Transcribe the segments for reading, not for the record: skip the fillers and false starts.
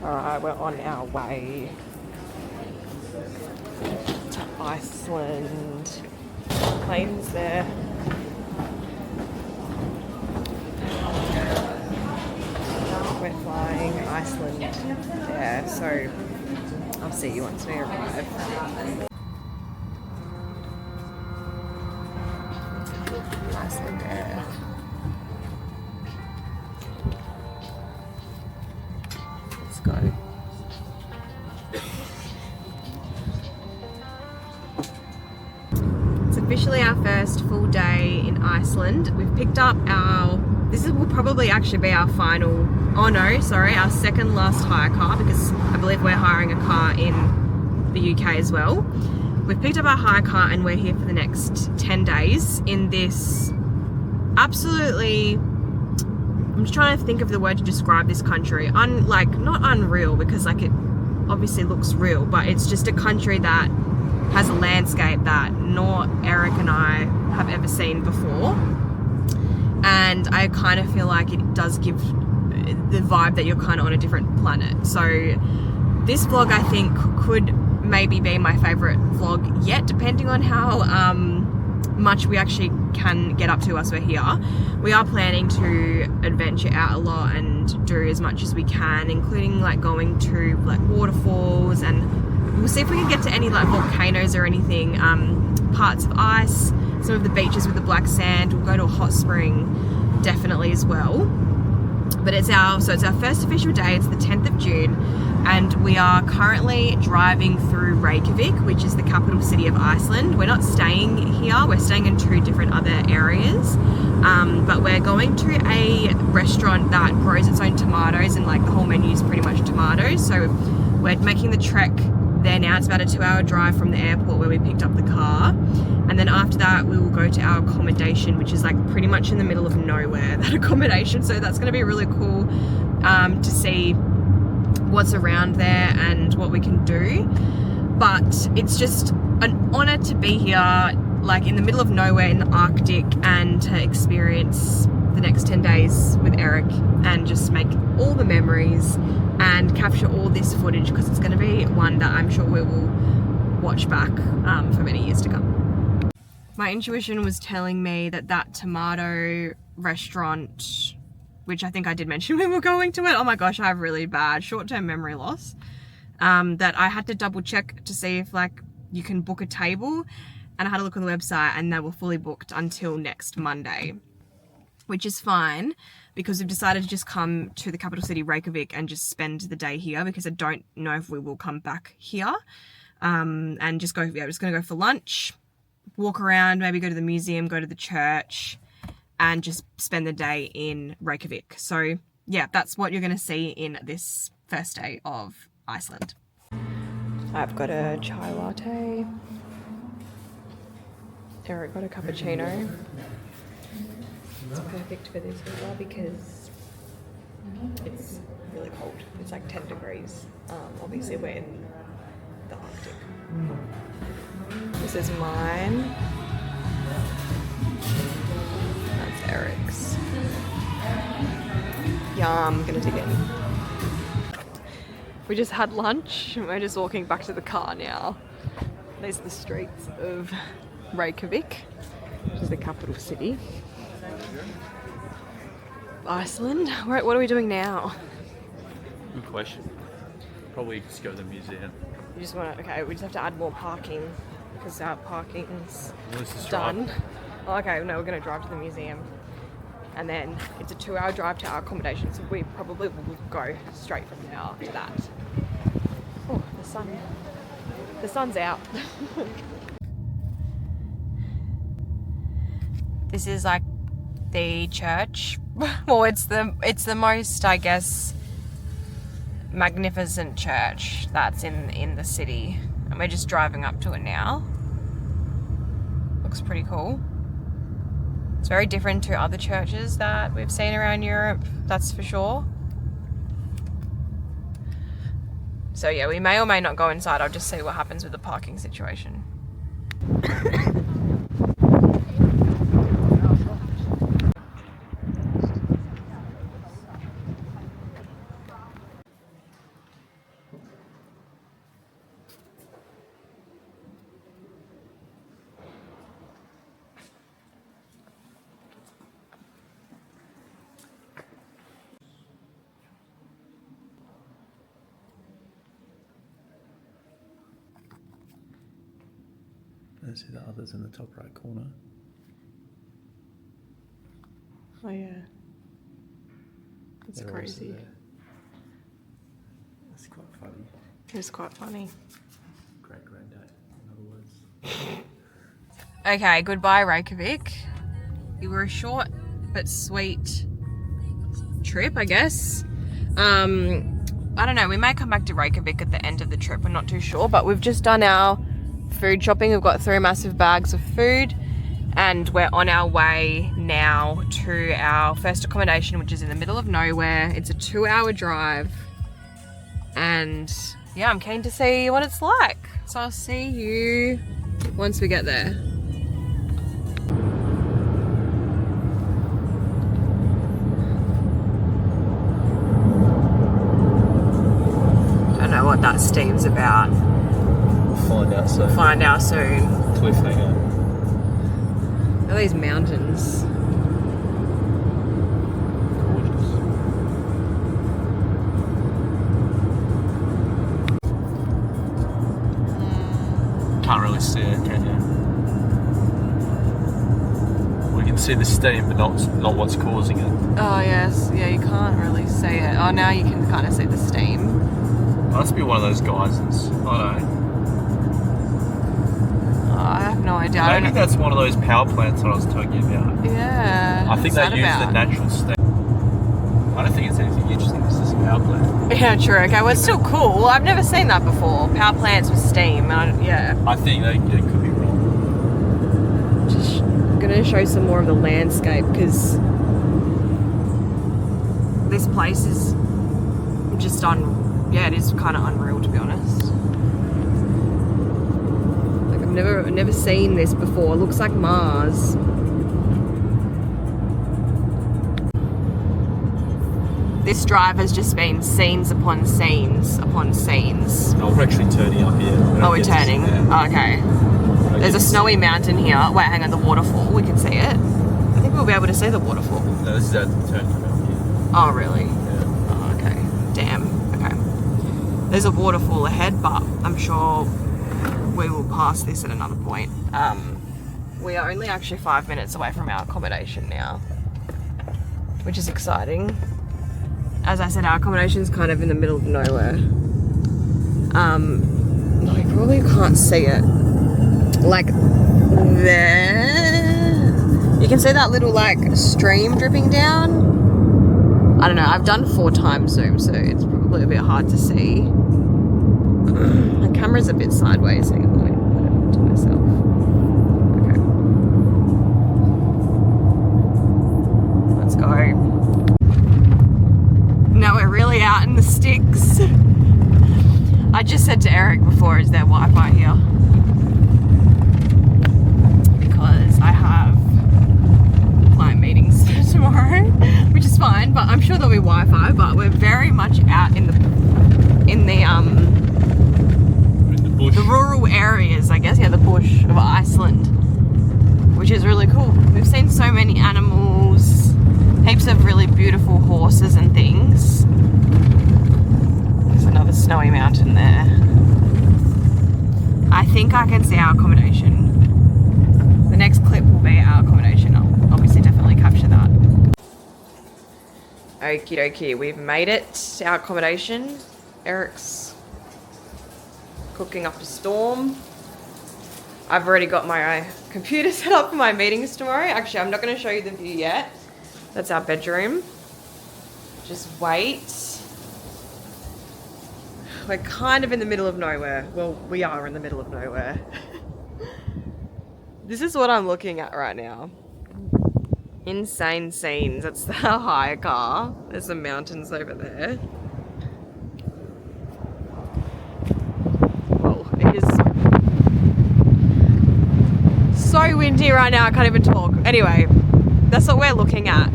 Alright, we're on our way to Iceland. Planes there. We're flying Iceland. Yeah, so I'll see you once we arrive. Iceland Air. Let's go. It's officially our first full day in Iceland. We've picked up will probably actually be our final, our second last hire car, because I believe we're hiring a car in the UK as well. We've picked up our hire car and we're here for the next 10 days in this absolutely, I'm just trying to think of the word to describe this country. Not unreal, because it obviously looks real, but it's just a country that has a landscape that nor Eric and I have ever seen before. And I kind of feel like it does give the vibe that you're kind of on a different planet. So this vlog, I think, could maybe be my favorite vlog yet, depending on how much we actually can get up to once we're here. We are planning to adventure out a lot and do as much as we can, including going to waterfalls, and we'll see if we can get to any volcanoes or anything, parts of ice, some of the beaches with the black sand. We'll go to a hot spring definitely as well. But it's our first official day. It's the 10th of June, and we are currently driving through Reykjavik, which is the capital city of Iceland. We're not staying here, we're staying in two different other areas, but we're going to a restaurant that grows its own tomatoes, and the whole menu is pretty much tomatoes. So we're making the trek there now. It's about a 2-hour drive from the airport where we picked up the car, and then after that we will go to our accommodation, which is pretty much in the middle of nowhere, that accommodation. So that's going to be really cool to see what's around there and what we can do. But it's just an honor to be here, in the middle of nowhere in the Arctic, and to experience the next 10 days with Eric and just make all the memories and capture all this footage, because it's going to be one that I'm sure we will watch back for many years to come. My intuition was telling me that tomato restaurant, which I think I did mention when we were going to it, oh my gosh, I have really bad short-term memory loss, that I had to double check to see if you can book a table, and I had a look on the website and they were fully booked until next Monday, which is fine, because we've decided to just come to the capital city Reykjavik and just spend the day here, because I don't know if we will come back here, and we're just going to go for lunch, walk around, maybe go to the museum, go to the church, and just spend the day in Reykjavik. So yeah, that's what you're going to see in this first day of Iceland. I've got a chai latte. Eric got a cappuccino. It's perfect for this weather because it's really cold. It's 10 degrees. Obviously we're in the Arctic. This is mine. That's Eric's. Yum, gonna dig in. We just had lunch and we're just walking back to the car now. These are the streets of Reykjavik, which is the capital city. Iceland. Right, what are we doing now? Good question. Probably just go to the museum. You just want to, okay, we just have to add more parking because our parking's done. Oh, okay, no, we're going to drive to the museum. And then it's a 2-hour drive to our accommodation, so we probably will go straight from now to that. Oh, the sun's out. This is the church. Well, it's the most, I guess, magnificent church that's in the city, and we're just driving up to it now. Looks pretty cool. It's very different to other churches that we've seen around Europe, that's for sure. So yeah, we may or may not go inside. I'll just see what happens with the parking situation. I see the others in the top right corner. Oh yeah. That's They're also crazy. there. That's quite funny. It's quite funny. Great granddad, in other words. Okay, goodbye Reykjavik. You were a short but sweet trip, I guess. I don't know, we may come back to Reykjavik at the end of the trip, I'm not too sure, but we've just done our food shopping. We've got 3 massive bags of food and we're on our way now to our first accommodation, which is in the middle of nowhere. It's a 2-hour drive and yeah, I'm keen to see what it's like. So I'll see you once we get there. Don't know what that steam's about. We'll find out soon. Find out soon. Cliffhanger. Look at these mountains. Gorgeous. Can't really see it, can you? We can see the steam, but not what's causing it. Oh yes, yeah, you can't really see it. Oh, now you can kind of see the steam. Must be one of those geysers. I don't know. Oh, I have no idea. I Maybe don't know. that's one of those power plants that I was talking about. Yeah. I think what's they that use about? the natural steam. I don't think it's anything interesting. It's just a power plant. Yeah, true. Okay, well, it's still cool. I've never seen that before. Power plants with steam. Yeah. I think they could be wrong. Just gonna show some more of the landscape because this place is just yeah, it is kind of unreal, to be honest. Like I've never seen this before. It looks like Mars. This drive has just been scenes upon scenes upon scenes. No, we're actually turning up here. Oh, we're turning. Oh, okay. There's a snowy mountain here. Wait, hang on, the waterfall. We can see it. I think we'll be able to see the waterfall. No, this is our turn out here. Oh, really? Yeah. Oh, okay. Damn. Okay. There's a waterfall ahead, but I'm sure we will pass this at another point. We are only actually 5 minutes away from our accommodation now, which is exciting. As I said, our accommodation is kind of in the middle of nowhere. No, you probably can't see it. Like there. You can see that little like stream dripping down. I don't know, I've done 4 times zoom, so it's probably a bit hard to see. My camera's a bit sideways, hang on, let me put it to myself. Okay. Let's go. Now we're really out in the sticks. I just said to Eric before, is there Wi-Fi here? Because I have client meetings tomorrow, which is fine, but I'm sure there'll be Wi-Fi, but we're very much out in the bush. the rural areas, I guess, yeah, the bush of Iceland, which is really cool. We've seen so many animals, heaps of really beautiful horses and things. There's another snowy mountain there. I think I can see our accommodation. The next clip will be our accommodation. I'll obviously definitely capture that. Okie dokie, we've made it to our accommodation. Eric's cooking up a storm. I've already got my computer set up for my meetings tomorrow. Actually, I'm not going to show you the view yet. That's our bedroom. Just wait. We're kind of in the middle of nowhere. Well, we are in the middle of nowhere. This is what I'm looking at right now. Insane scenes. That's the hire car. There's some mountains over there. Well, it is so windy right now, I can't even talk. Anyway, that's what we're looking at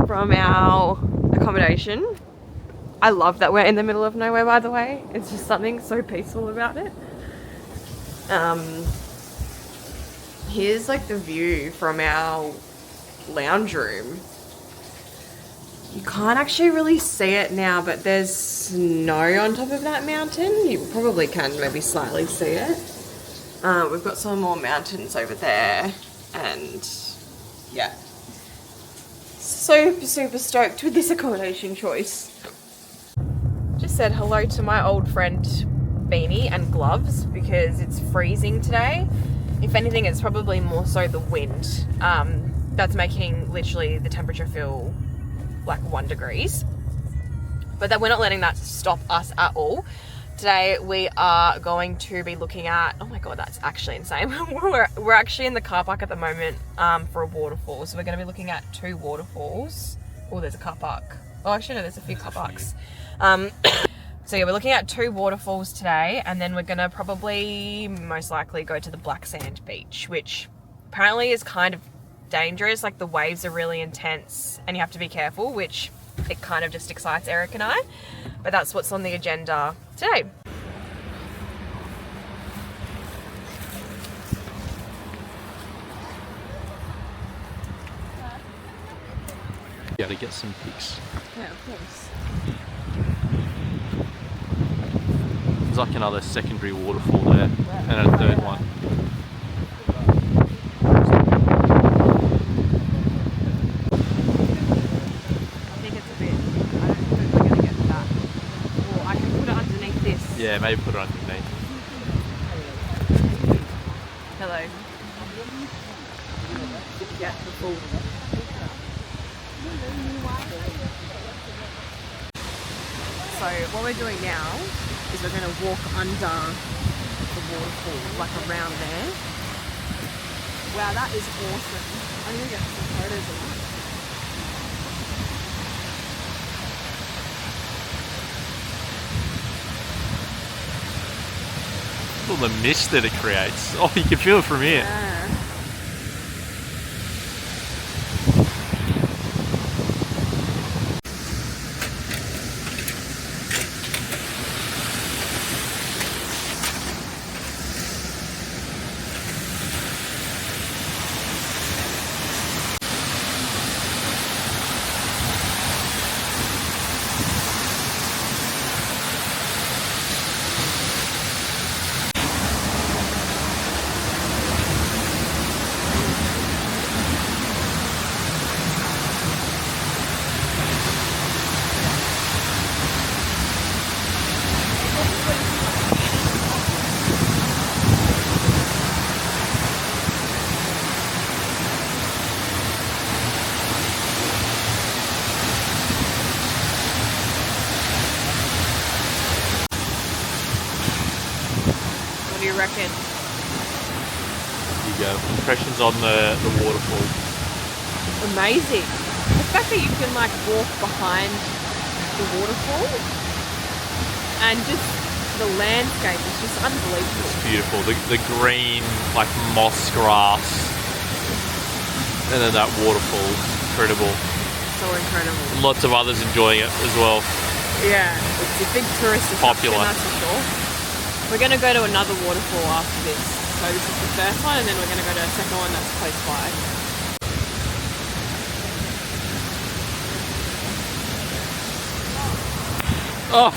from our accommodation. I love that we're in the middle of nowhere, by the way. It's just something so peaceful about it. Here's like the view from our lounge room. You can't actually really see it now, but there's snow on top of that mountain. You probably can maybe slightly see it. We've got some more mountains over there, and yeah, super stoked with this accommodation choice. Just said hello to my old friend Beanie and gloves because it's freezing today. If anything, it's probably more so the wind that's making literally the temperature feel like 1 degree. But that we're not letting that stop us at all. Today we are going to be looking at, oh my god, that's actually insane. we're actually in the car park at the moment for a waterfall. So we're going to be looking at 2 waterfalls. Oh, there's a car park. Oh, actually no, there's a few car parks. So yeah, we're looking at 2 waterfalls today, and then we're going to probably most likely go to the black sand beach, which apparently is kind of dangerous. Like the waves are really intense and you have to be careful, which it kind of just excites Eric and I. But that's what's on the agenda today. Yeah, to get some pics. Yeah, of course. There's like another secondary waterfall there, and a third one. I think it's a bit, I don't think we're going to get to that. Or I can put it underneath this. Yeah, maybe put it underneath. Hello. Yeah, the full. So what we're doing now is we're going to walk under the waterfall, like around there. Wow, that is awesome. I'm going to get some photos of that. All the mist that it creates. Oh, you can feel it from here. Yeah. What do you reckon? There you go. Impressions on the waterfall. Amazing. The fact that you can like walk behind the waterfall and just the landscape is just unbelievable. It's beautiful. The green, like moss grass, and then that waterfall. Incredible. So incredible. Lots of others enjoying it as well. Yeah, it's a big tourist attraction, Popular. that's for sure. We're going to go to another waterfall after this. So this is the first one, and then we're going to go to a second one that's close by. Oh!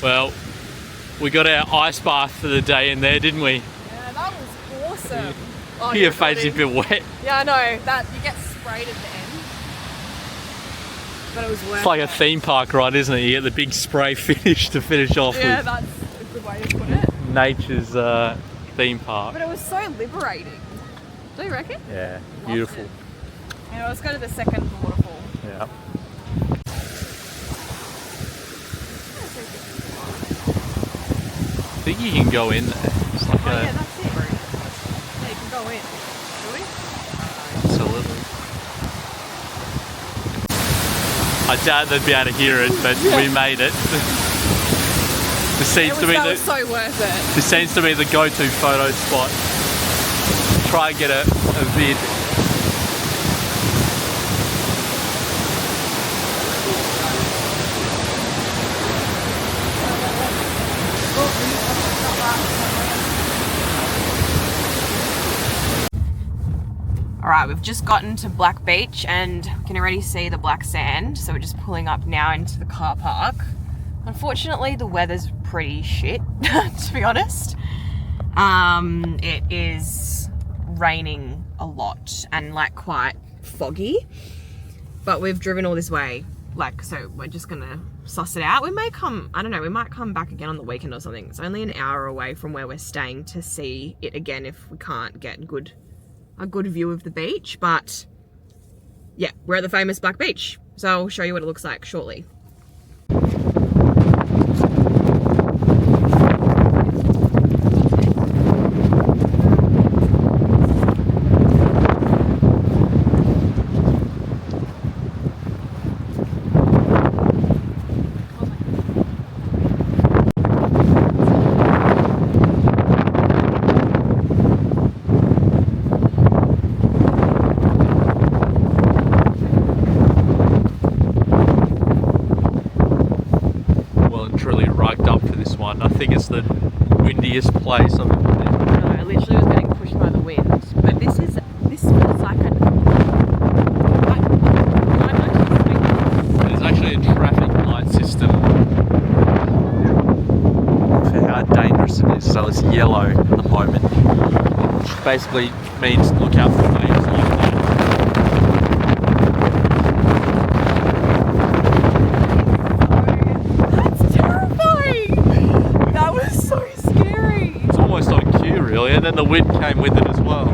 Well, we got our ice bath for the day in there, didn't we? Yeah, that was awesome. Oh, Your face is a bit wet. Yeah, I know. That you get sprayed at the end. But it was worth It's like a it. theme park ride, isn't it? You get the big spray finish to finish off Yeah, with that's a good way to put it. nature's theme park. But it was so liberating. Do you reckon? Yeah, Loved beautiful. it. Yeah, let's go to the second waterfall. Yeah. I think you can go in there. It's like Oh a yeah, that's it. Yeah, you can go in. Do we? absolutely. I doubt they'd be able to hear it, but we made it. This seems to be That was so worth it. this seems to be the go-to photo spot. Try and get a vid. All right, we've just gotten to Black Beach and we can already see the black sand. So we're just pulling up now into the car park. Unfortunately, the weather's pretty shit, to be honest. It is raining a lot and like quite foggy, but we've driven all this way. Like, so we're just gonna suss it out. We may come, I don't know, we might come back again on the weekend or something. It's only an hour away from where we're staying to see it again if we can't get a good view of the beach. But yeah, we're at the famous Black Beach. So I'll show you what it looks like shortly. I think it's the windiest place I've ever been. No, I literally was getting pushed by the wind. But this feels like There's actually a traffic light system for how dangerous it is. So it's yellow at the moment, which basically means look out for waves like that. Really, and then the wind came with it as well.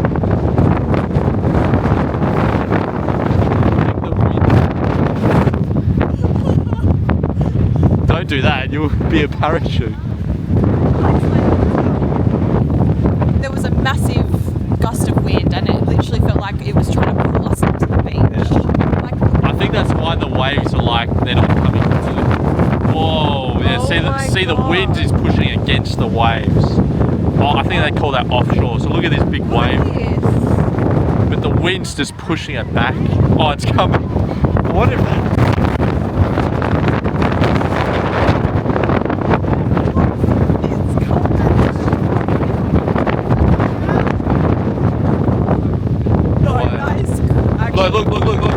Don't do that, you'll be a parachute. There was a massive gust of wind and it literally felt like it was trying to pull us into the beach. Yeah. Like, I think that's why the waves are like, they're not coming into it. Whoa, yeah, see the wind is pushing against the waves. Oh, I think they call that offshore. So look at this big wave. Yes. But the wind's just pushing it back. Oh, it's coming. What if that... It's coming. No, that is actually... Look.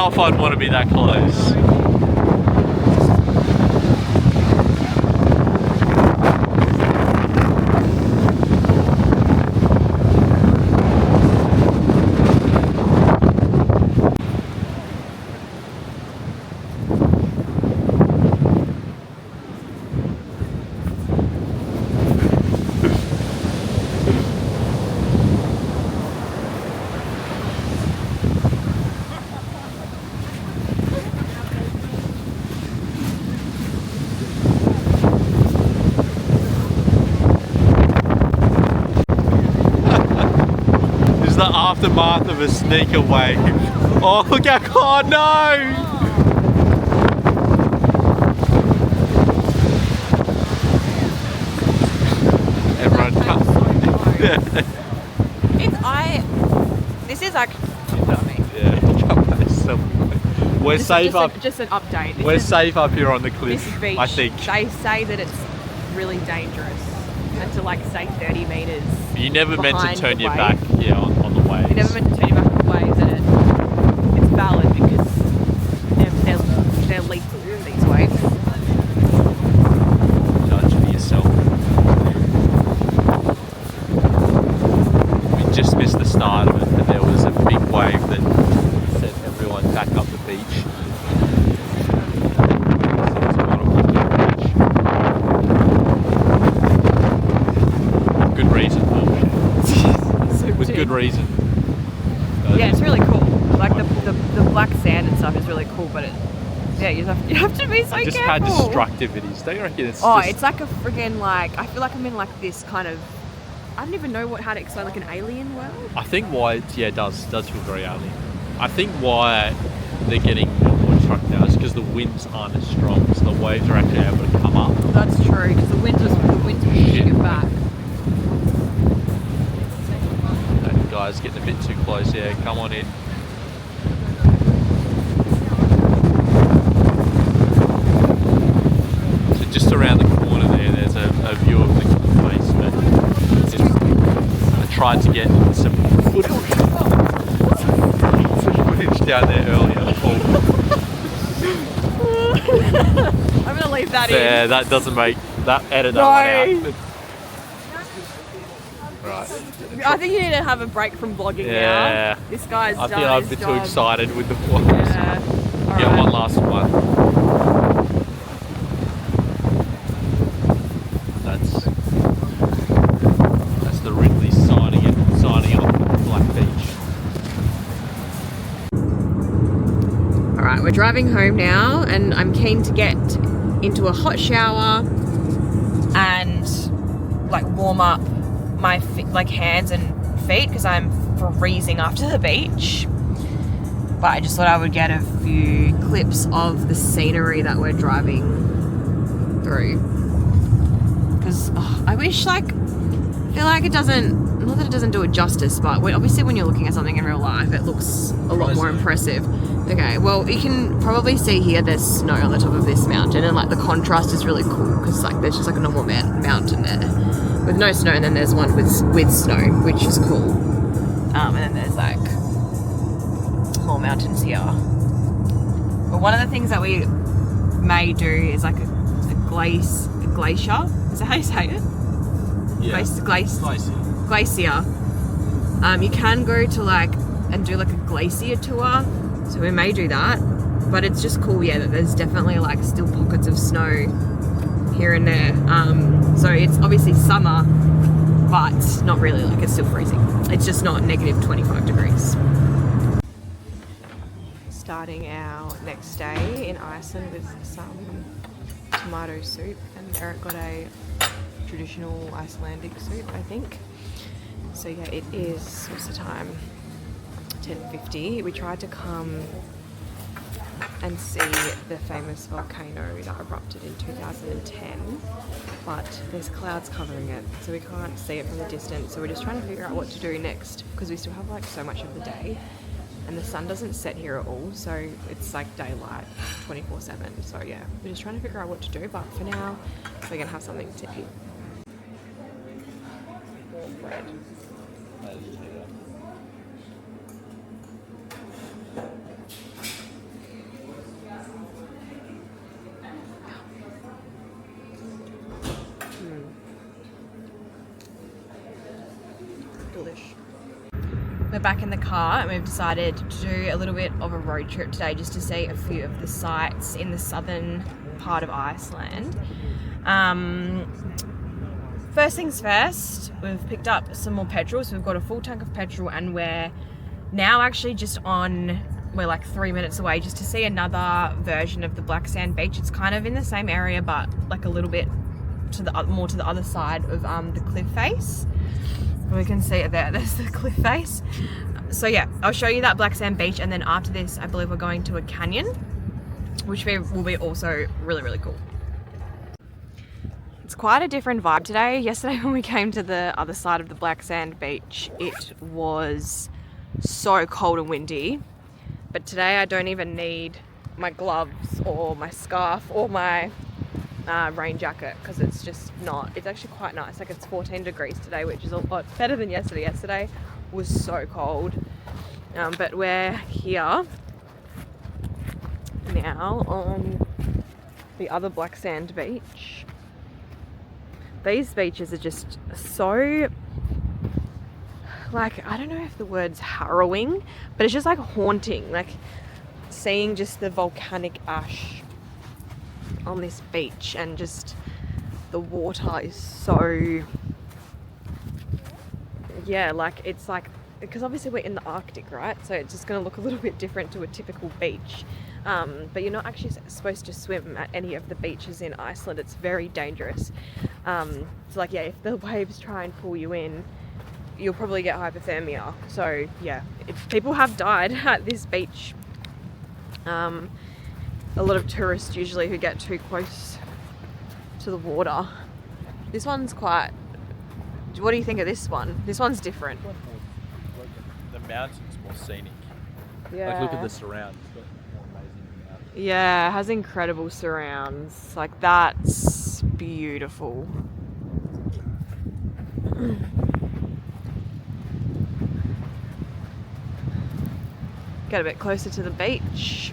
If I'd want to be that close. The aftermath of a sneaker wave. Oh, look how cold, no! Everyone comes. This is like... Yeah, we're safe up. Just an update. We're safe up here on the cliff, this beach, I think. They say that it's really dangerous and to like say 30 metres. You never meant to turn your back on the waves. You never meant to turn your back on the waves, and it's valid because they're lethal, these waves. Judge for yourself. We just missed the start of it, but there was a big wave that sent everyone back up the beach. good reason. Yeah, it's really cool. Like the black sand and stuff is really cool, but you have to be so just careful. how destructive it is. Don't you reckon? It's like a friggin' like, I feel like I'm in like this kind of, I don't even know how to explain, like an alien world. I think why it does feel very alien. I think why they're getting more destructive now is because the winds aren't as strong, so the waves are actually able to come up. That's true, because the winds was pushing it back. That guy's getting a bit too close. Yeah, come on in. So just around the corner there's a view of the basement. I tried to get some footage down there earlier. I'm gonna leave that in. Yeah, that doesn't make that edit that one out. Right. I think you need to have a break from vlogging now. This guy's done I think I've been too excited with the vlogs. Yeah. Get one last one. That's the Ridley signing off Black Beach. Alright, we're driving home now and I'm keen to get into a hot shower and like warm up my hands and feet because I'm freezing after the beach. But I just thought I would get a few clips of the scenery that we're driving through. Because I wish, I feel like it doesn't, not that it doesn't do it justice, but obviously when you're looking at something in real life, it looks a lot more impressive. Okay, well, you can probably see here there's snow on the top of this mountain, and like the contrast is really cool because like there's just like a normal mountain there with no snow, and then there's one with snow, which is cool. And then there's like more mountains here. But one of the things that we may do is like a glacier. Is that how you say it? Yeah. Glacier. You can go to and do like a glacier tour. So we may do that. But it's just cool, yeah, that there's definitely still pockets of snow here and there. So it's obviously summer, but not really, it's still freezing. It's just not negative 25 degrees. Starting our next day in Iceland with some tomato soup, and Eric got a traditional Icelandic soup, I think. So yeah, it is, what's the time? 10:50. We tried to come and see the famous volcano that erupted in 2010, but there's clouds covering it, so we can't see it from the distance. So we're just trying to figure out what to do next, because we still have so much of the day, and the sun doesn't set here at all, so it's daylight 24/7. So yeah, we're just trying to figure out what to do, but for now we're gonna have something to eat. Warm bread. Delish. We're back in the car and we've decided to do a little bit of a road trip today just to see a few of the sites in the southern part of Iceland. First things first, we've picked up some more petrol, so we've got a full tank of petrol, and we're now actually we're 3 minutes away just to see another version of the black sand beach. It's kind of in the same area, but a little bit more to the other side of the cliff face. We can see it there's the cliff face. So yeah, I'll show you that black sand beach, and then after this I believe we're going to a canyon, which will be also really, really cool. It's quite a different vibe today. Yesterday when we came to the other side of the black sand beach, it was so cold and windy, but today I don't even need my gloves or my scarf or my rain jacket, because it's actually quite nice. It's 14 degrees today, which is a lot better than yesterday. Yesterday was so cold, but we're here now on the other black sand beach. These beaches are just so I don't know if the word's harrowing, but it's just haunting, seeing just the volcanic ash on this beach, and just the water is so, yeah, it's because obviously we're in the Arctic, right? So it's just going to look a little bit different to a typical beach. But you're not actually supposed to swim at any of the beaches in Iceland. It's very dangerous. So like, yeah, if the waves try and pull you in, you'll probably get hypothermia. So yeah, people have died at this beach. A lot of tourists usually who get too close to the water. This one's quite... What do you think of this one? This one's different. The mountain's more scenic. Yeah. Like, look at the surround. It's got more amazing mountains. Yeah, it has incredible surrounds. Like, that's beautiful. Get a bit closer to the beach.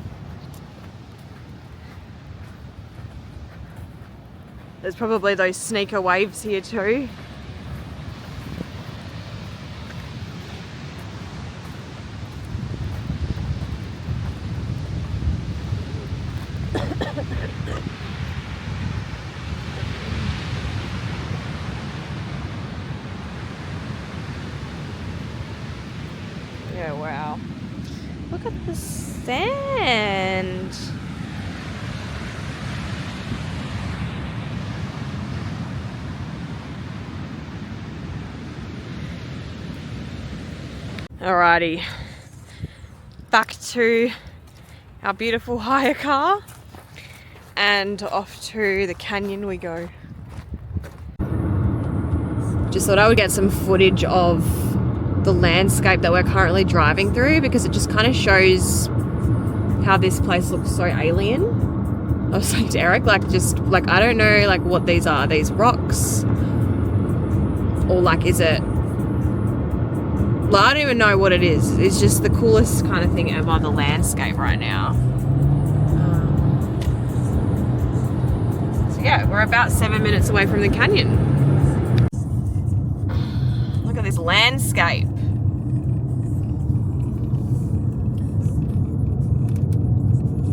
There's probably those sneaker waves here too. Yeah, wow. Look at the sand. Alrighty, back to our beautiful hire car and off to the canyon we go. Just thought I would get some footage of the landscape that we're currently driving through, because it just kind of shows how this place looks so alien. I was like to Eric, like, just like, I don't know like what these are, these rocks, or like, is it, like, I don't even know what it is. It's just the coolest kind of thing ever, the landscape right now. So yeah, we're about 7 minutes away from the canyon. Look at this landscape.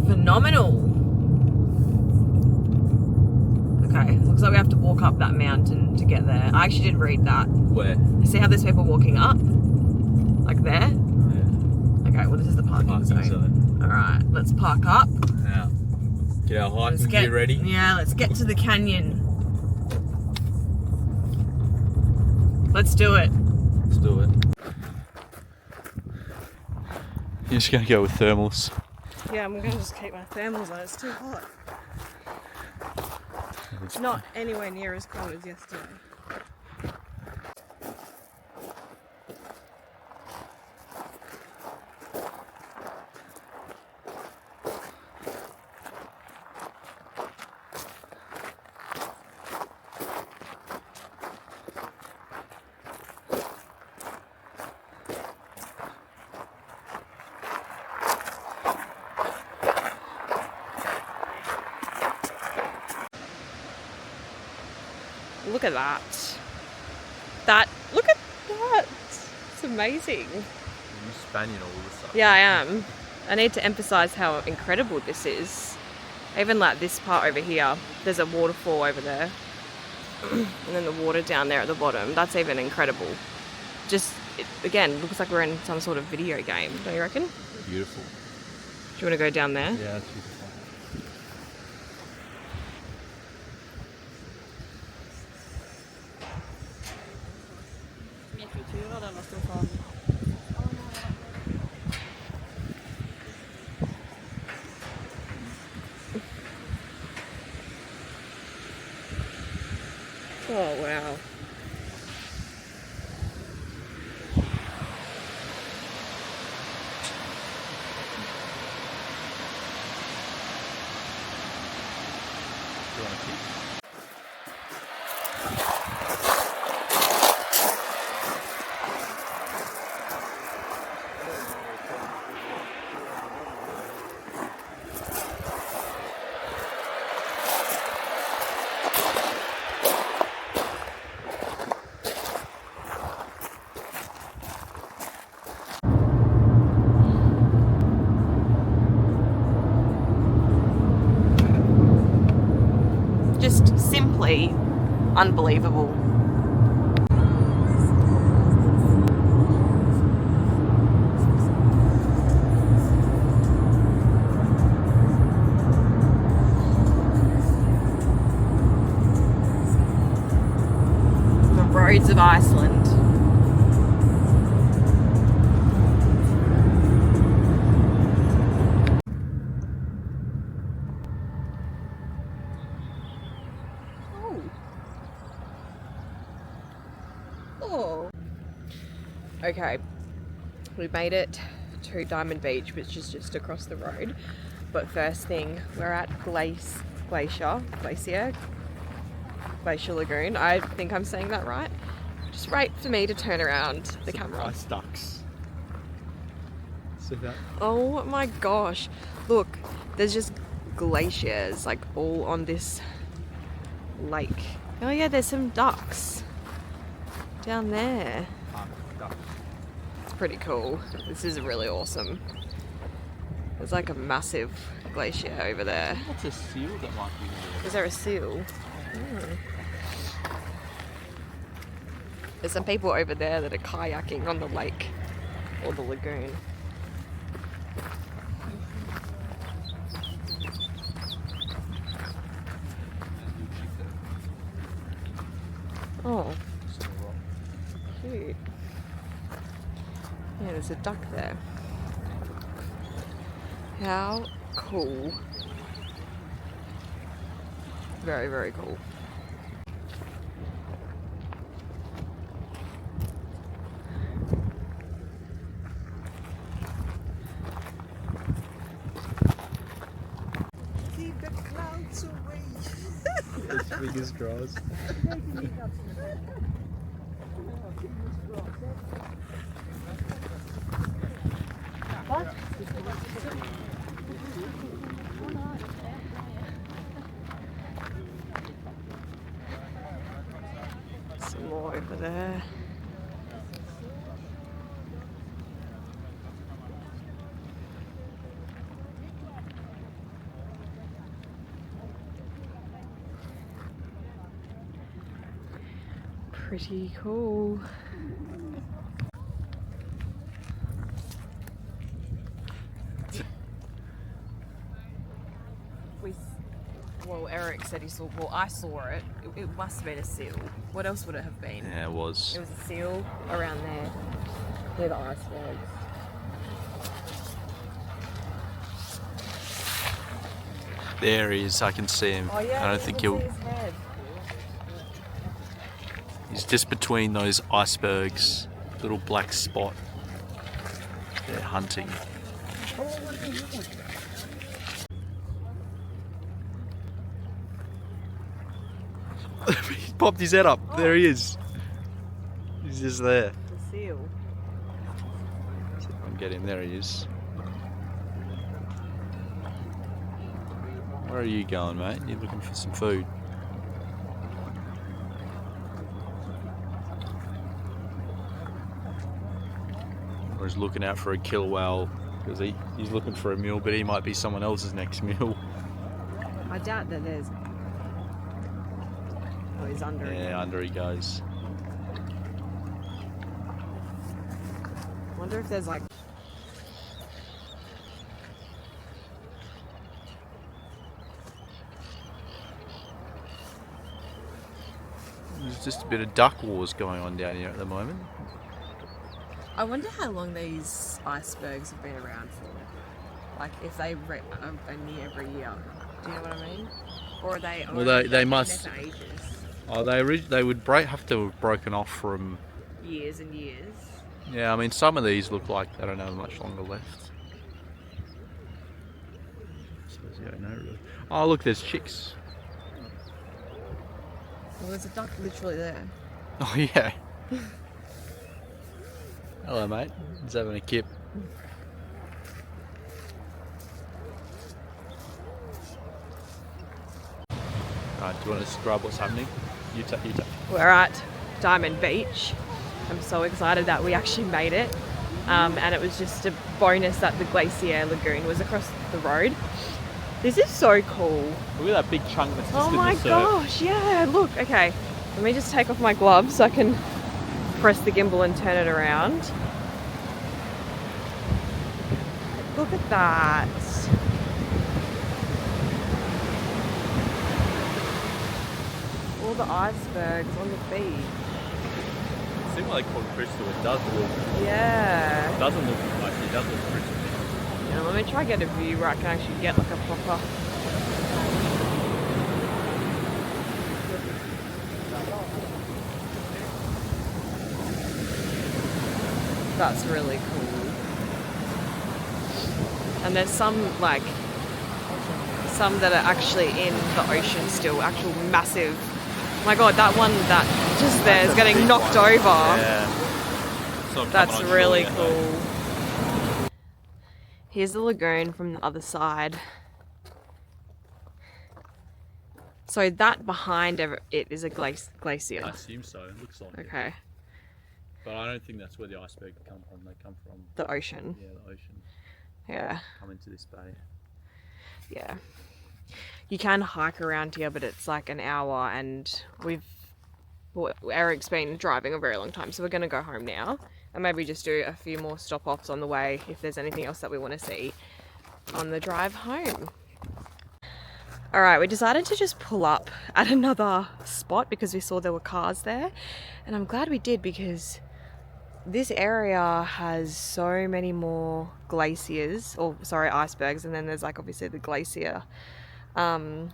Phenomenal. Okay, looks like we have to walk up that mountain to get there. I actually did read that. Where? See how there's people walking up? Like there? Yeah. Okay, well this is the parking zone. Alright, let's park up. Now, get our hiking gear ready. Yeah, let's get to the canyon. Let's do it. Let's do it. You're just going to go with thermals. Yeah, I'm going to just keep my thermals on. It's too hot. It's not anywhere near as cold as yesterday. Look at that. Look at that. It's amazing. You're Spaniard all this stuff. Yeah, I am. I need to emphasize how incredible this is. Even like this part over here, there's a waterfall over there. And then the water down there at the bottom. That's even incredible. Just, again, looks like we're in some sort of video game, don't you reckon? Beautiful. Do you want to go down there? Yeah, that's beautiful. Oh, wow. Just simply unbelievable. winds of Iceland. Oh. Okay, we made it to Diamond Beach, which is just across the road. But first thing, we're at Glacier Lagoon. I think I'm saying that right. Just wait for me to turn around the camera. Ice ducks. See that? Oh my gosh. Look, there's just glaciers like all on this lake. Oh yeah, there's some ducks down there. It's pretty cool. This is really awesome. There's like a massive glacier over there. That's a seal that might be there. Is there a seal? There's some people over there that are kayaking on the lake or the lagoon. Oh, cute. Yeah, there's a duck there. How cool. Very, very cool. Keep the clouds away. As big as straws. Some more over there. Pretty cool. Well, Eric said he saw. Well, I saw it. It must have been a seal. What else would it have been? Yeah, it was. It was a seal around there. Near the icebergs. There he is. I can see him. Oh yeah. I don't think he'll. See his head. He's just between those icebergs. Little black spot. They're hunting. He popped his head up. Oh. There he is. He's just there. The seal. See if I can get him. There he is. Where are you going, mate? You're looking for some food. Or he's looking out for a killer whale because he's looking for a meal, but he might be someone else's next meal. I doubt that there's. Oh, he's under it. Yeah, under he goes. I wonder if there's like. There's just a bit of duck wars going on down here at the moment. I wonder how long these icebergs have been around for. Like if they are near every year. Do you know what I mean? Or are they? Well, they must. There for ages? Oh, they would have to have broken off from. Years and years. Yeah, I mean some of these look like they don't have much longer left. Suppose you don't know really. Oh look, there's chicks. Well, there's a duck literally there. Oh yeah. Hello mate, he's having a kip. Right, do you want to describe what's happening? You take. We're at Diamond Beach. I'm so excited that we actually made it. And it was just a bonus that the Glacier Lagoon was across the road. This is so cool. Look at that big chunk that's just Oh in the my surf. gosh, yeah, look, okay. Let me just take off my gloves so I can press the gimbal and turn it around. Look at that. All the icebergs on the beach. see why they call it crystal. It does look. Yeah. It doesn't look like it does look crystal. Yeah, let me try get a view where I can actually get like a proper. That's really cool. And there's some that are actually in the ocean still, actual massive. My God, that one that just there is getting knocked over. Yeah. That's really cool. Here's the lagoon from the other side. So that behind it is a glacier. I assume so. It looks like it. Okay. But I don't think that's where the iceberg come from. They come from The ocean. Yeah, the ocean. Yeah. Come into this bay. Yeah. You can hike around here, but it's like an hour, and Eric's been driving a very long time, so we're going to go home now and maybe just do a few more stop-offs on the way if there's anything else that we want to see on the drive home. All right, we decided to just pull up at another spot because we saw there were cars there, and I'm glad we did because this area has so many more glaciers, or sorry, icebergs, and then there's like obviously the glacier. Oh,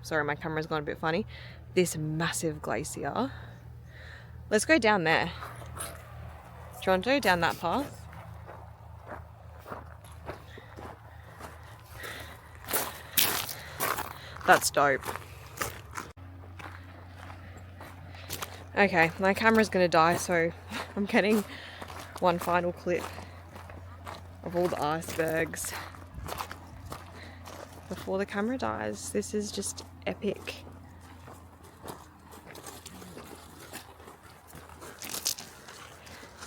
sorry, my camera's gone a bit funny. This massive glacier. Let's go down there. Do you want to go down that path? That's dope. Okay, my camera's gonna die, so I'm getting one final clip of all the icebergs before the camera dies. This is just epic.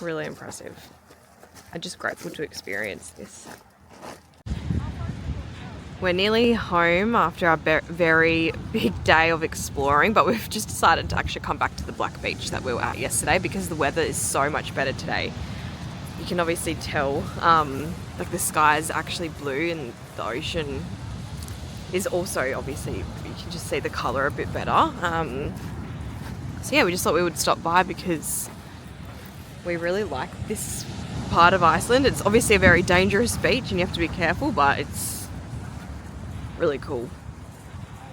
Really impressive. I'm just grateful to experience this. We're nearly home after our very big day of exploring, but we've just decided to actually come back to the Black Beach that we were at yesterday because the weather is so much better today. You can obviously tell, like the sky is actually blue and the ocean is also obviously, you can just see the colour a bit better. So yeah, we just thought we would stop by because we really like this part of Iceland. It's obviously a very dangerous beach and you have to be careful, but it's really cool.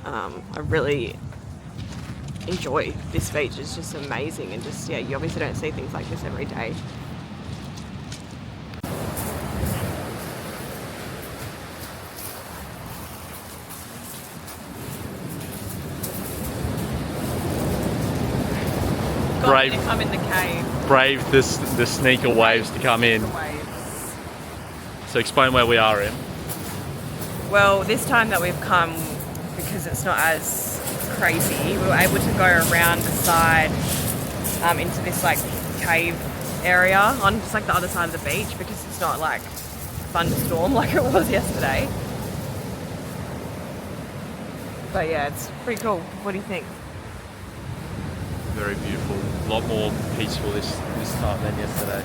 I really enjoy this beach. It's just amazing, and just, yeah, you obviously don't see things like this every day. Brave to come in the cave. Brave the sneaker waves to come in. Waves. So explain where we are in. Well, this time that we've come, because it's not as crazy, we were able to go around the side into this like cave area on just like the other side of the beach, because it's not like thunderstorm like it was yesterday. But yeah, it's pretty cool. What do you think? Very beautiful. A lot more peaceful this time than yesterday.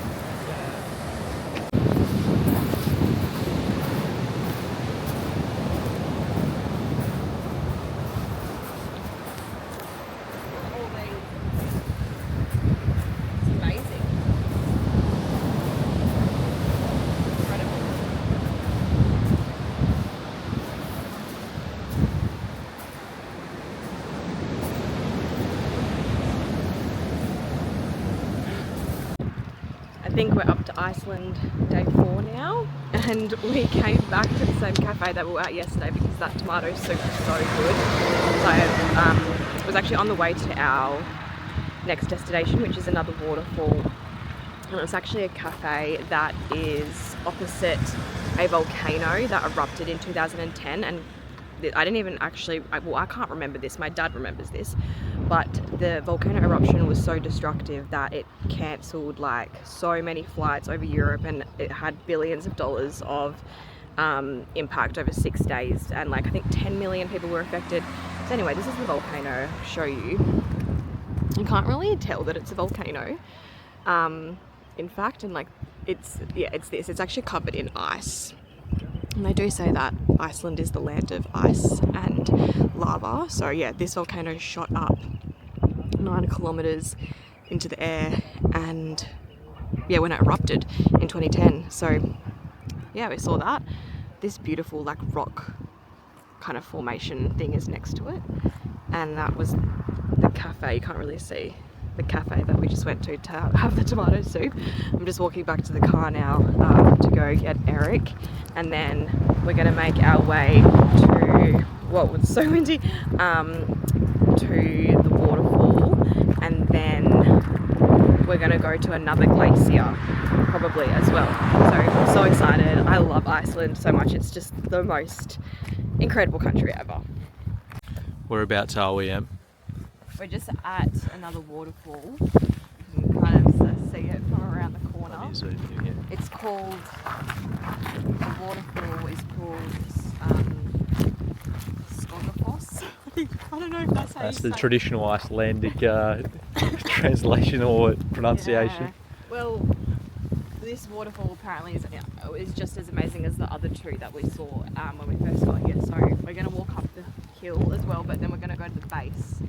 I think we're up to Iceland day 4 now, and we came back to the same cafe that we were at yesterday because that tomato soup was so good. So was actually on the way to our next destination, which is another waterfall, and it's actually a cafe that is opposite a volcano that erupted in 2010, and I didn't even actually, well, I can't remember this, my dad remembers this, but the volcano eruption was so destructive that it cancelled like so many flights over Europe, and it had billions of dollars of impact over 6 days, and like I think 10 million people were affected. So anyway, this is the volcano. I'll show you. You can't really tell that it's a volcano, in fact, and like it's actually covered in ice. And they do say that Iceland is the land of ice and lava. So yeah, this volcano shot up 9 kilometers into the air, and yeah, when it erupted in 2010. So yeah, we saw that. This beautiful like rock kind of formation thing is next to it, and that was the cafe. You can't really see the cafe that we just went to have the tomato soup. I'm just walking back to the car now to go get Eric, and then we're gonna make our way to, well, it's so windy, to the waterfall, and then we're gonna go to another glacier probably as well. So I'm so excited. I love Iceland so much. It's just the most incredible country ever. Whereabouts are we, Em? We're just at another waterfall. You can kind of see it from around the corner. It's called, the waterfall is called Skogafoss. I don't know if that's how That's you the say traditional Icelandic translation or pronunciation. Yeah. Well, this waterfall apparently is just as amazing as the other two that we saw when we first got here. So we're going to walk up the hill as well, but then we're going to go to the base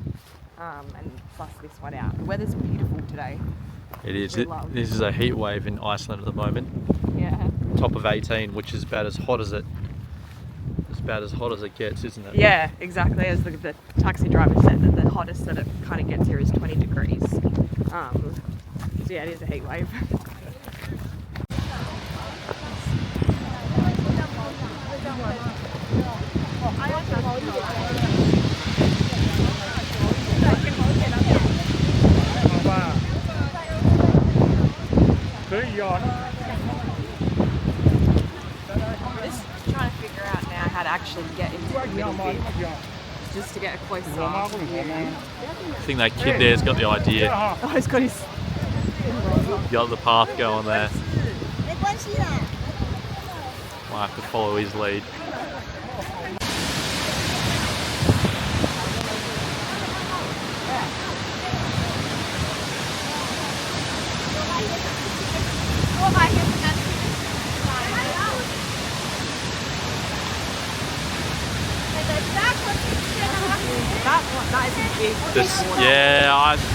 and bust this one out. The weather's beautiful today. It is. This is a heat wave in Iceland at the moment. Yeah. Top of 18, which is about as hot as it gets, isn't it? Yeah, exactly. As the taxi driver said, that the hottest that it kind of gets here is 20 degrees. So yeah, it is a heat wave. Just trying to figure out now how to actually get into the middle bit, just to get a closer view. I think that kid there's got the idea. Oh, he's got his... Got the path going there. Might have to follow his lead.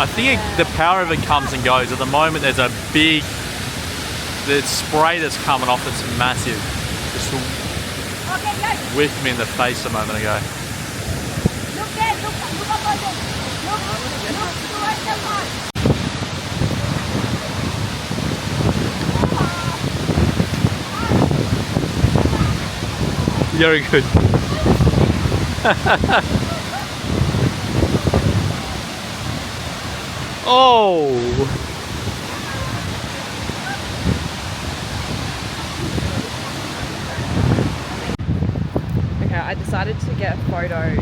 I think the power of it comes and goes. At the moment, there's a big, the spray that's coming off. It's massive. Just whiffed me in the face a moment ago. Very good. Oh! Okay, I decided to get a photo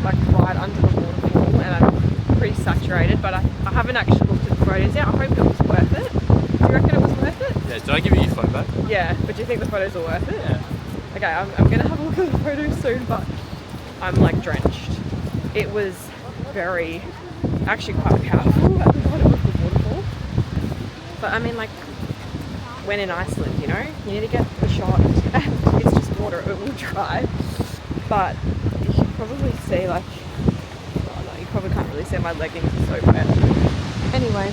like right under the waterfall, and I'm pretty saturated, but I haven't actually looked at the photos yet. I hope it was worth it. Do you reckon it was worth it? Yeah, did I give you your phone back? Yeah, but do you think the photos are worth it? Yeah. Okay, I'm gonna have a look at the photos soon, but I'm like drenched. It was very, actually quite powerful at the bottom of the waterfall. But I mean, like, when in Iceland, you know, you need to get the shot, and it's just water, it will dry. But you can probably see, like, oh no, you probably can't really see, my leggings are so wet. Anyway.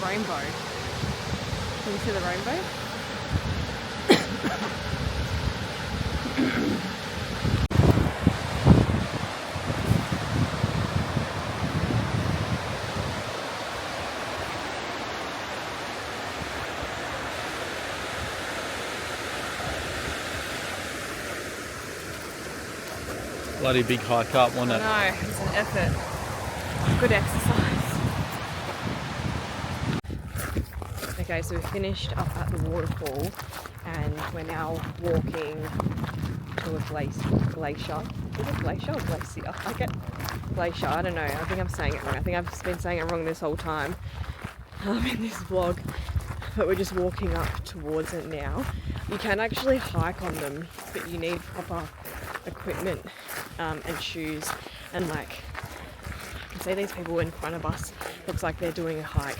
Rainbow. Can you see the rainbow? Bloody big hike up, wasn't it? No, it's an effort. Good exercise. Okay, so we finished up at the waterfall and we're now walking to a glacier. Is it glacier or glacier? I get glacier, I don't know. I think I'm saying it wrong. I think I've been saying it wrong this whole time in this vlog. But we're just walking up towards it now. You can actually hike on them, but you need proper equipment and shoes, and like I can see these people in front of us. Looks like they're doing a hike.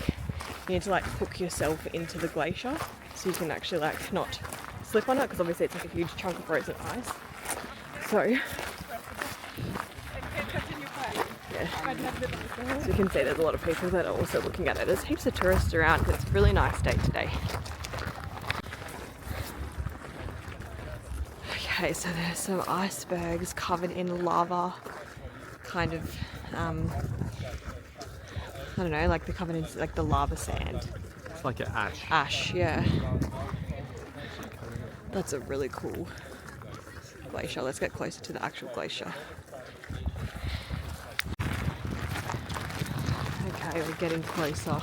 You need to like hook yourself into the glacier so you can actually like not slip on it, because obviously it's like a huge chunk of frozen ice. So yeah, so you can see there's a lot of people that are also looking at it. There's heaps of tourists around because it's a really nice day today. Okay, so there's some icebergs covered in lava, kind of, I don't know, like they're covered in like the lava sand. It's like an ash. Ash, yeah. That's a really cool glacier. Let's get closer to the actual glacier. Okay, we're getting closer.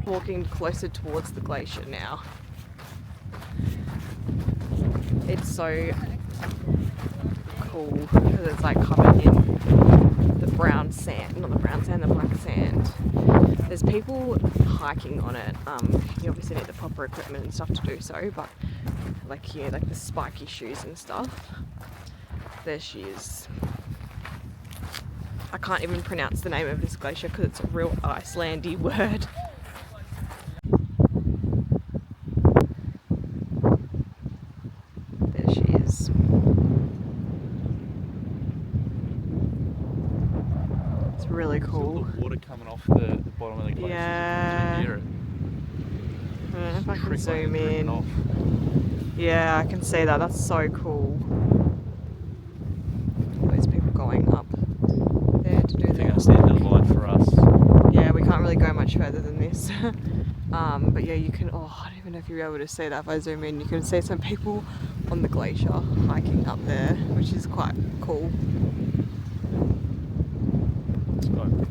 Walking closer towards the glacier now. It's so cool because it's like covered in the brown sand, not the brown sand, the black sand. There's people hiking on it. You obviously need the proper equipment and stuff to do so, but like here, like the spiky shoes and stuff. There she is. I can't even pronounce the name of this glacier because it's a real Icelandy word. Really cool. The water coming off the bottom of the glacier. Yeah. Near it. I don't know if I can Trickling zoom and dripping in. off. Yeah, I can see that. That's so cool. Those people going up there to do I think their that's the end of the line for us. Yeah, we can't really go much further than this. But yeah, you can, oh, I don't even know if you'll be able to see that if I zoom in. You can see some people on the glacier hiking up there, which is quite cool. Let's go.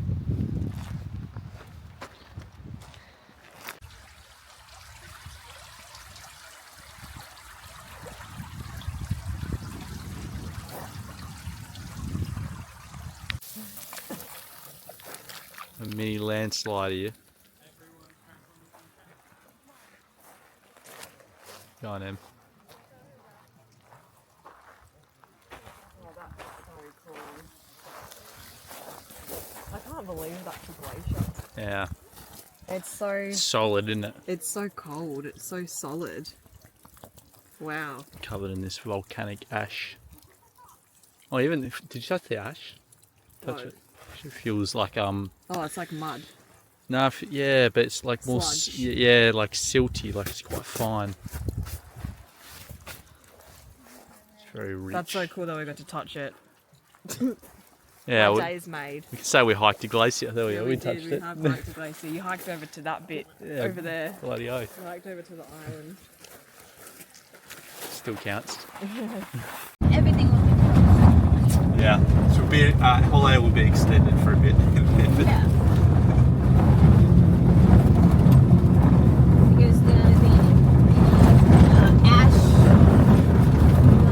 A mini landslide here. Go on, Em. Oh, that's so cool. I can't believe that's a glacier. Yeah. It's so Solid, isn't it? It's so cold. It's so solid. Wow. Covered in this volcanic ash. Oh, even did you touch the ash? Touch What? it. It feels like Oh, it's like mud. No, yeah, but it's like more Sludge. yeah, like silty, like it's quite fine. It's very rich. That's so cool that we got to touch it. Yeah, Our we day's made. can say we hiked a glacier. There we Yeah, go. we We did. touched We it. have hiked a glacier. You hiked over to that bit Yeah. over there. Bloody oath. You hiked over to the island. Still counts. Everything will be Yeah. So be holiday will be extended for a bit. yeah. Because the ash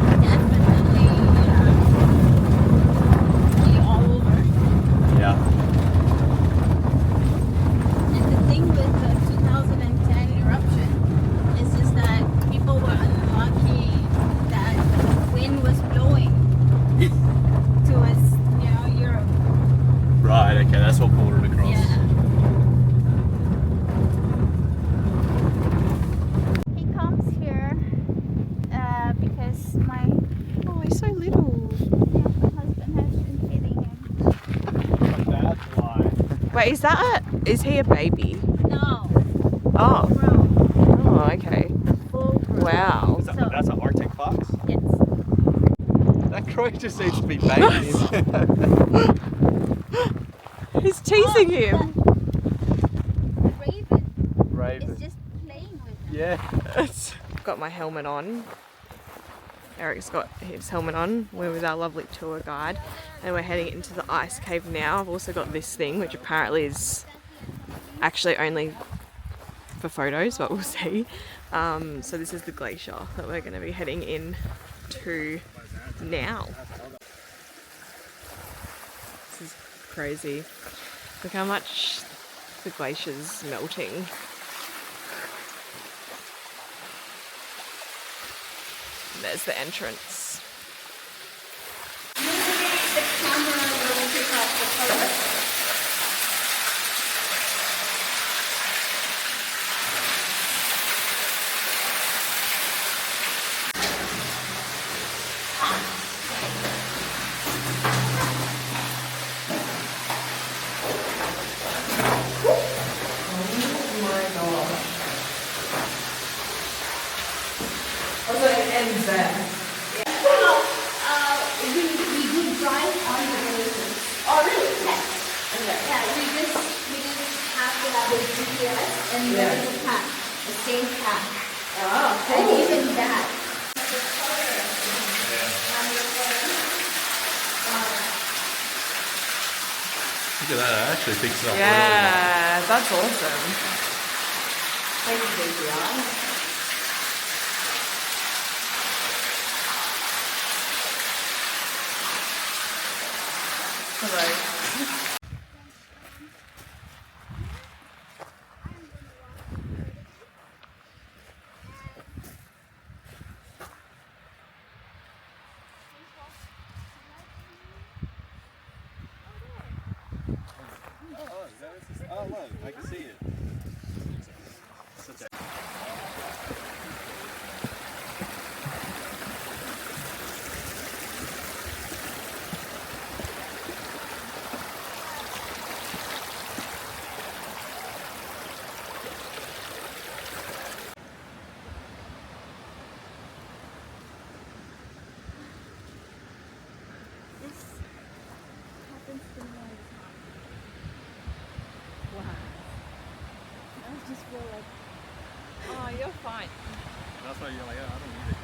will definitely be all over. Yeah. And the thing with the 2010 eruption is just that people were unlucky that the wind was blowing towards, Europe. Right. Okay. That's what pulled it across. Yeah. He comes here because my Oh, he's so little. husband has been feeding him. Wait, is he a baby? No, Oh. grown, Oh, okay. full grown. Wow. That's an Arctic fox. Yes. That crow just seems to be banging him. He's teasing him. The raven Raven. is just playing with him. Yeah. Got my helmet on. Eric's got his helmet on. We're with our lovely tour guide and we're heading into the ice cave now. I've also got this thing which apparently is actually only for photos, but we'll see. So this is the glacier that we're going to be heading in to now. This is crazy. Look how much the glacier's melting. There's the entrance. The camera will pick up the color. We do drive on the basis. Oh, really? Yes. Okay. Yeah, we just have to have a GPS and then the path, the same path. Oh, and even that. Look at that, it actually picks it up. Yeah, that's awesome. Thank you, JPR. Hello. Oh, look, I can see it. Oh, you're fine. That's why you're like, oh, I don't need it.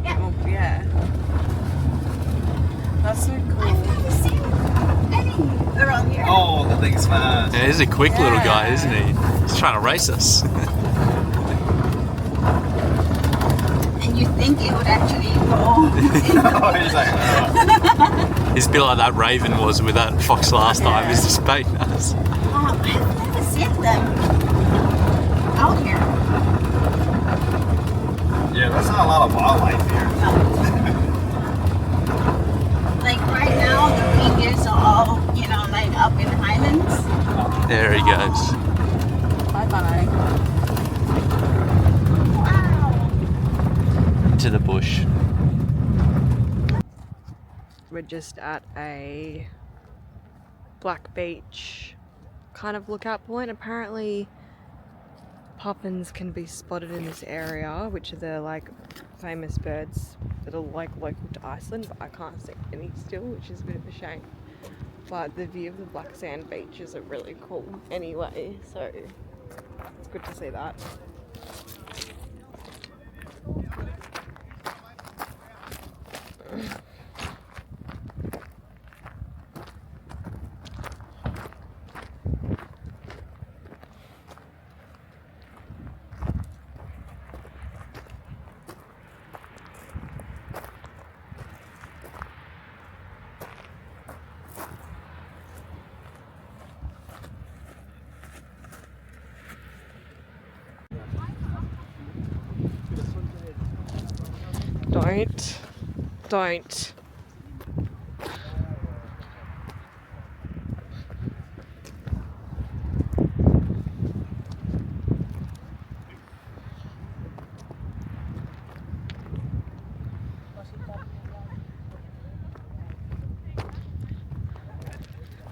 Oh, yeah. That's so cool. I've never seen any around here. Oh, the thing's fast. Yeah, he's a quick little guy, isn't he? He's trying to race us. And you think it would actually go. Oh, he's like, oh. He's a bit like that Raven was with that fox last time. He's just baiting us. I've never seen them out here. Yeah, there's not a lot of wildlife here. Like right now, the reindeers are all, like up in the highlands. There he goes. Bye-bye. Wow. To the bush. We're just at a black beach kind of lookout point. Apparently puffins can be spotted in this area, which are the like famous birds that are like local to Iceland, but I can't see any still, which is a bit of a shame. But the view of the black sand beaches are really cool anyway, so it's good to see that. Don't.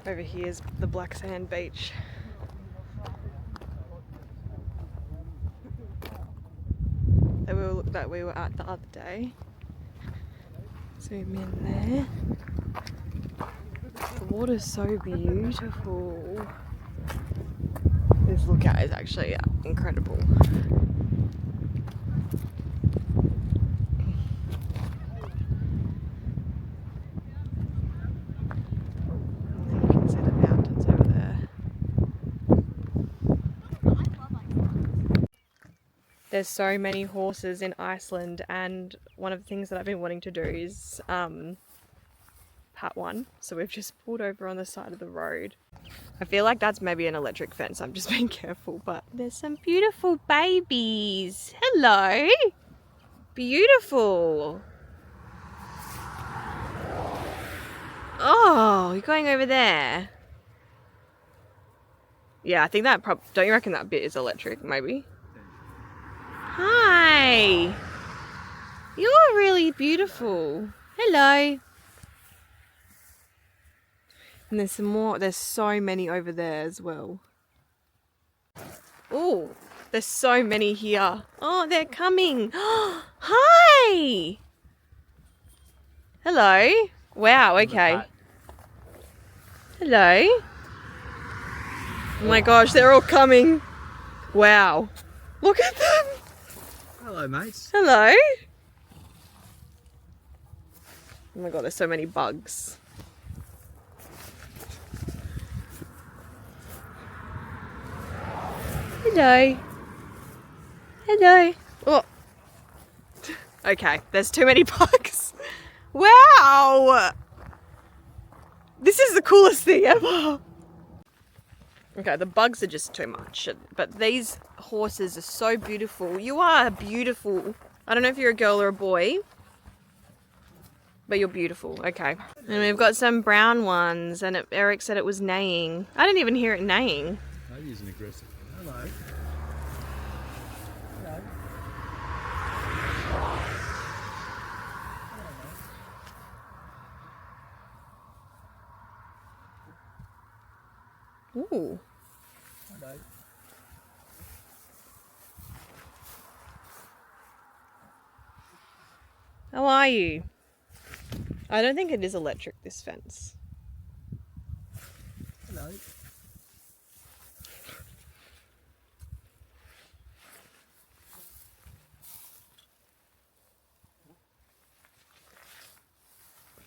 Over here is the black sand beach. that we were at the other day. Zoom in there. The water's so beautiful. This lookout is actually incredible. And you can see the mountains over there. There's so many horses in Iceland, and one of the things that I've been wanting to do is pat one. So we've just pulled over on the side of the road. I feel like that's maybe an electric fence. I'm just being careful, but there's some beautiful babies. Hello. Beautiful. Oh, you're going over there. Yeah, I think that don't you reckon that bit is electric, maybe? Hi. You're really beautiful. Hello. And there's some more, there's so many over there as well. Oh, there's so many here. Oh, they're coming. Hi. Hello. Wow, okay. Hello. Oh my gosh, they're all coming. Wow. Look at them. Hello, mates. Hello. Oh my god, there's so many bugs. Hello. Hello. Oh. Okay, there's too many bugs. Wow. This is the coolest thing ever. Okay, the bugs are just too much. But these horses are so beautiful. You are beautiful. I don't know if you're a girl or a boy. But you're beautiful. Okay. And we've got some brown ones. And Eric said it was neighing. I didn't even hear it neighing. Maybe he's an aggressive. Hello. Ooh. Hello. How are you? I don't think it is electric, this fence. Hello.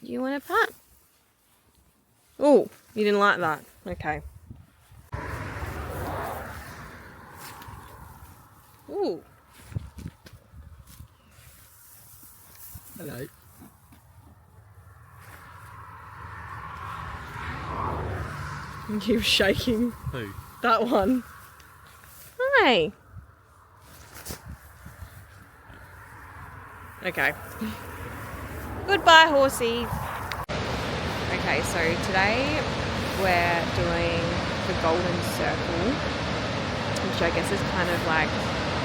Do you want a pat? Oh, you didn't like that. Okay. Ooh. Hello. Keep shaking. Who? That one. Hi. Okay. Goodbye, horsey. Okay, so today we're doing the Golden Circle, which I guess is kind of like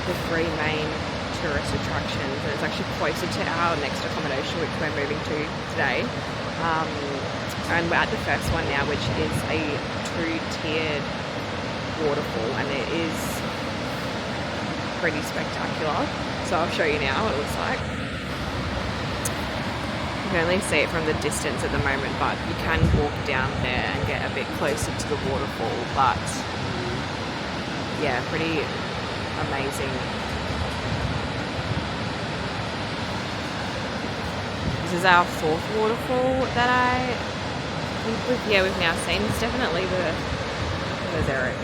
the three main tourist attractions, and it's actually closer to our next accommodation, which we're moving to today. And we're at the first one now, which is a two-tiered waterfall, and it is pretty spectacular. So I'll show you now what it looks like. You can only see it from the distance at the moment, but you can walk down there and get a bit closer to the waterfall. But yeah, pretty amazing. This is our fourth waterfall that we've now seen. It's definitely where's Eric?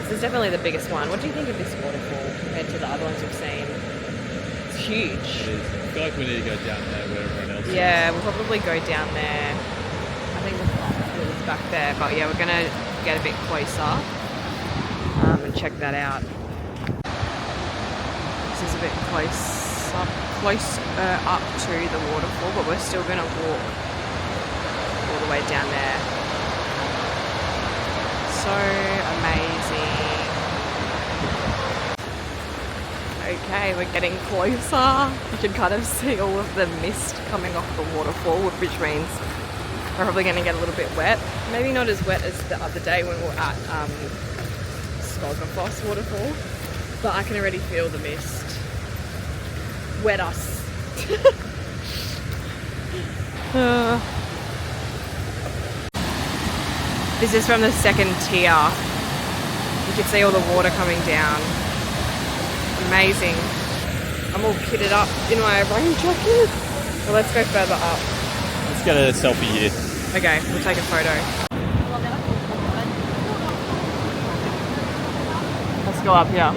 This is definitely the biggest one. What do you think of this waterfall compared to the other ones we've seen? It's huge. It is. I feel like we need to go down there where everyone else is. Yeah, we'll probably go down there. I think it's back there, but yeah, we're gonna get a bit closer and check that out. This is a bit closer up to the waterfall, but we're still gonna walk all the way down there. So amazing. Okay, we're getting closer. You can kind of see all of the mist coming off the waterfall, which means we're probably going to get a little bit wet. Maybe not as wet as the other day when we were at Skogafoss waterfall, but I can already feel the mist. wet us. This is from the second tier. You can see all the water coming down. Amazing. I'm all kitted up in my rain jacket. Well, let's go further up. Let's get a selfie here. Okay, we'll take a photo. Let's go up here.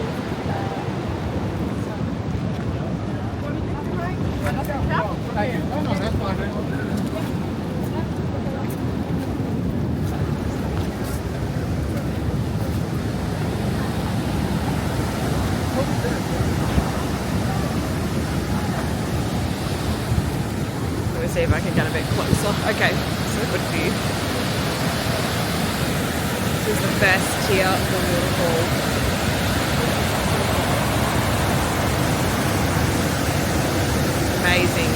Let me see if I can get a bit closer. Okay, this is a good view. This is the first tier of the waterfall. Amazing.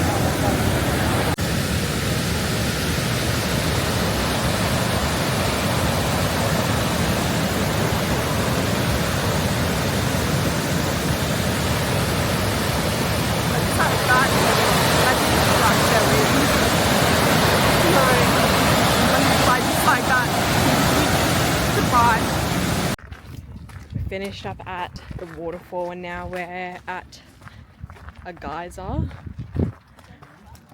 We finished up at the waterfall and now we're at a geyser.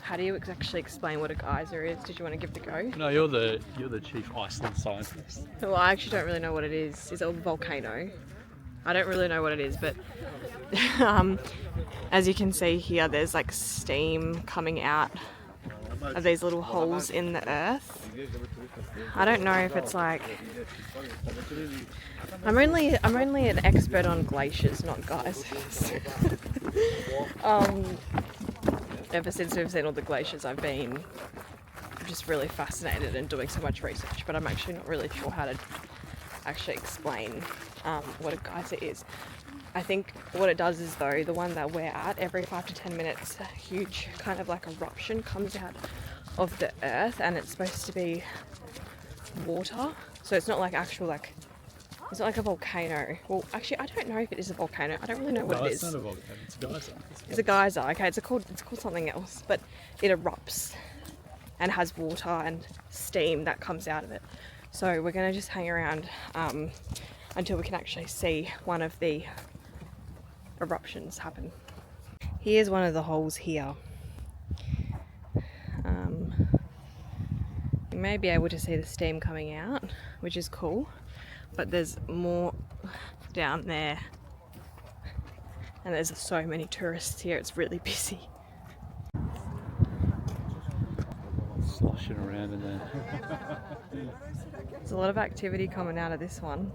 How do you actually explain what a geyser is? Did you want to give it a go? No, you're the chief Iceland scientist. Well, I actually don't really know what it is. It's a volcano. I don't really know what it is, but as you can see here, there's like steam coming out of these little holes in the earth. I don't know if it's like... I'm only an expert on glaciers, not geysers. Ever since we've seen all the glaciers, I've been just really fascinated and doing so much research, but I'm actually not really sure how to actually explain what a geyser is. I think what it does is, though, the one that we're at, every 5 to 10 minutes, a huge kind of like eruption comes out of the earth, and it's supposed to be water. So it's not like actual, like, it's not like a volcano. Well, actually, I don't know if it is a volcano. I don't really know what it is. No, it's not a volcano. It's a geyser. It's a geyser. Okay, it's called something else, but it erupts and has water and steam that comes out of it. So we're gonna just hang around until we can actually see one of the eruptions happen. Here's one of the holes here. You may be able to see the steam coming out, which is cool, but there's more down there. And there's so many tourists here, it's really busy. Sloshing around in there. There's a lot of activity coming out of this one.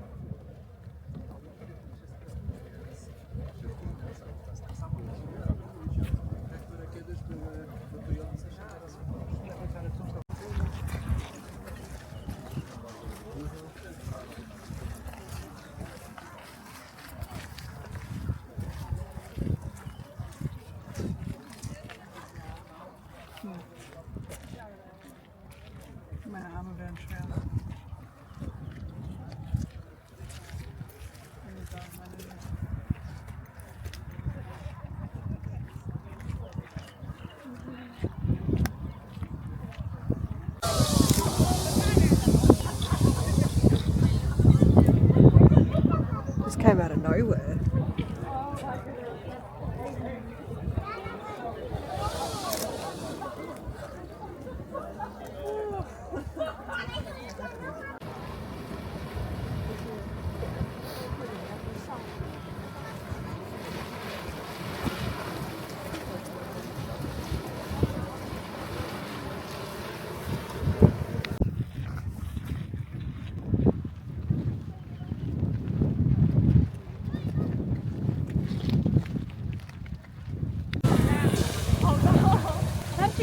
Just came out of nowhere.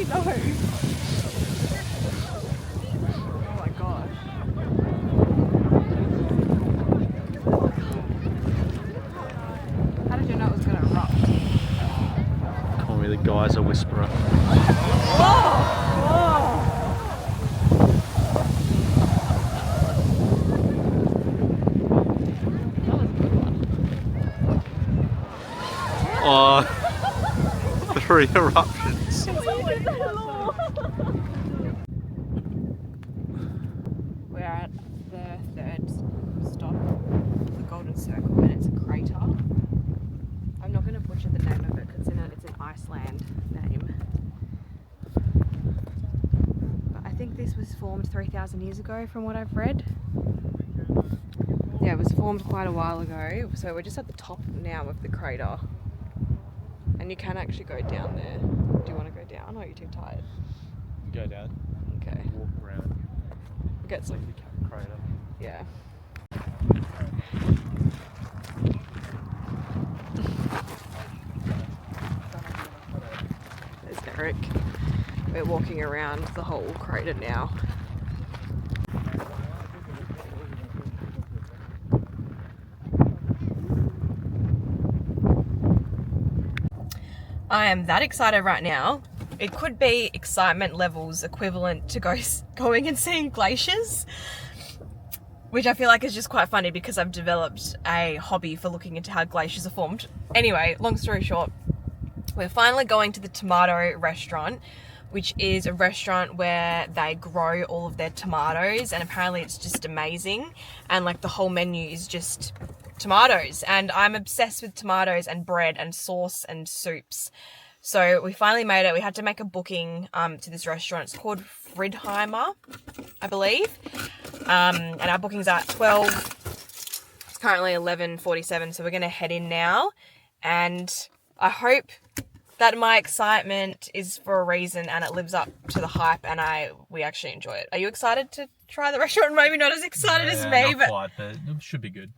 No. Oh my gosh. How did you know it was going to erupt? Call me the geyser whisperer. Oh. 3 eruptions. We're at the third stop of the Golden Circle and it's a crater. I'm not going to butcher the name of it because it's an Iceland name. But I think this was formed 3,000 years ago from what I've read. Yeah, it was formed quite a while ago. So we're just at the top now of the crater. And you can actually go down there. Do you want to go down or are you too tired? Go down. Okay. Walk around. We'll get some. The crater. Yeah. There's Derek. We're walking around the whole crater now. I am that excited right now. It could be excitement levels equivalent to going and seeing glaciers, which I feel like is just quite funny because I've developed a hobby for looking into how glaciers are formed. Anyway, long story short, we're finally going to the tomato restaurant, which is a restaurant where they grow all of their tomatoes, and apparently it's just amazing, and like the whole menu is just tomatoes, and I'm obsessed with tomatoes and bread and sauce and soups. So we finally made it. We had to make a booking to this restaurant. It's called Fridheimer, I believe. And our booking's at 12. It's currently 11:47, so we're going to head in now. And I hope that my excitement is for a reason and it lives up to the hype and we actually enjoy it. Are you excited to try the restaurant? Maybe not as excited as me, not but... quite, but it should be good.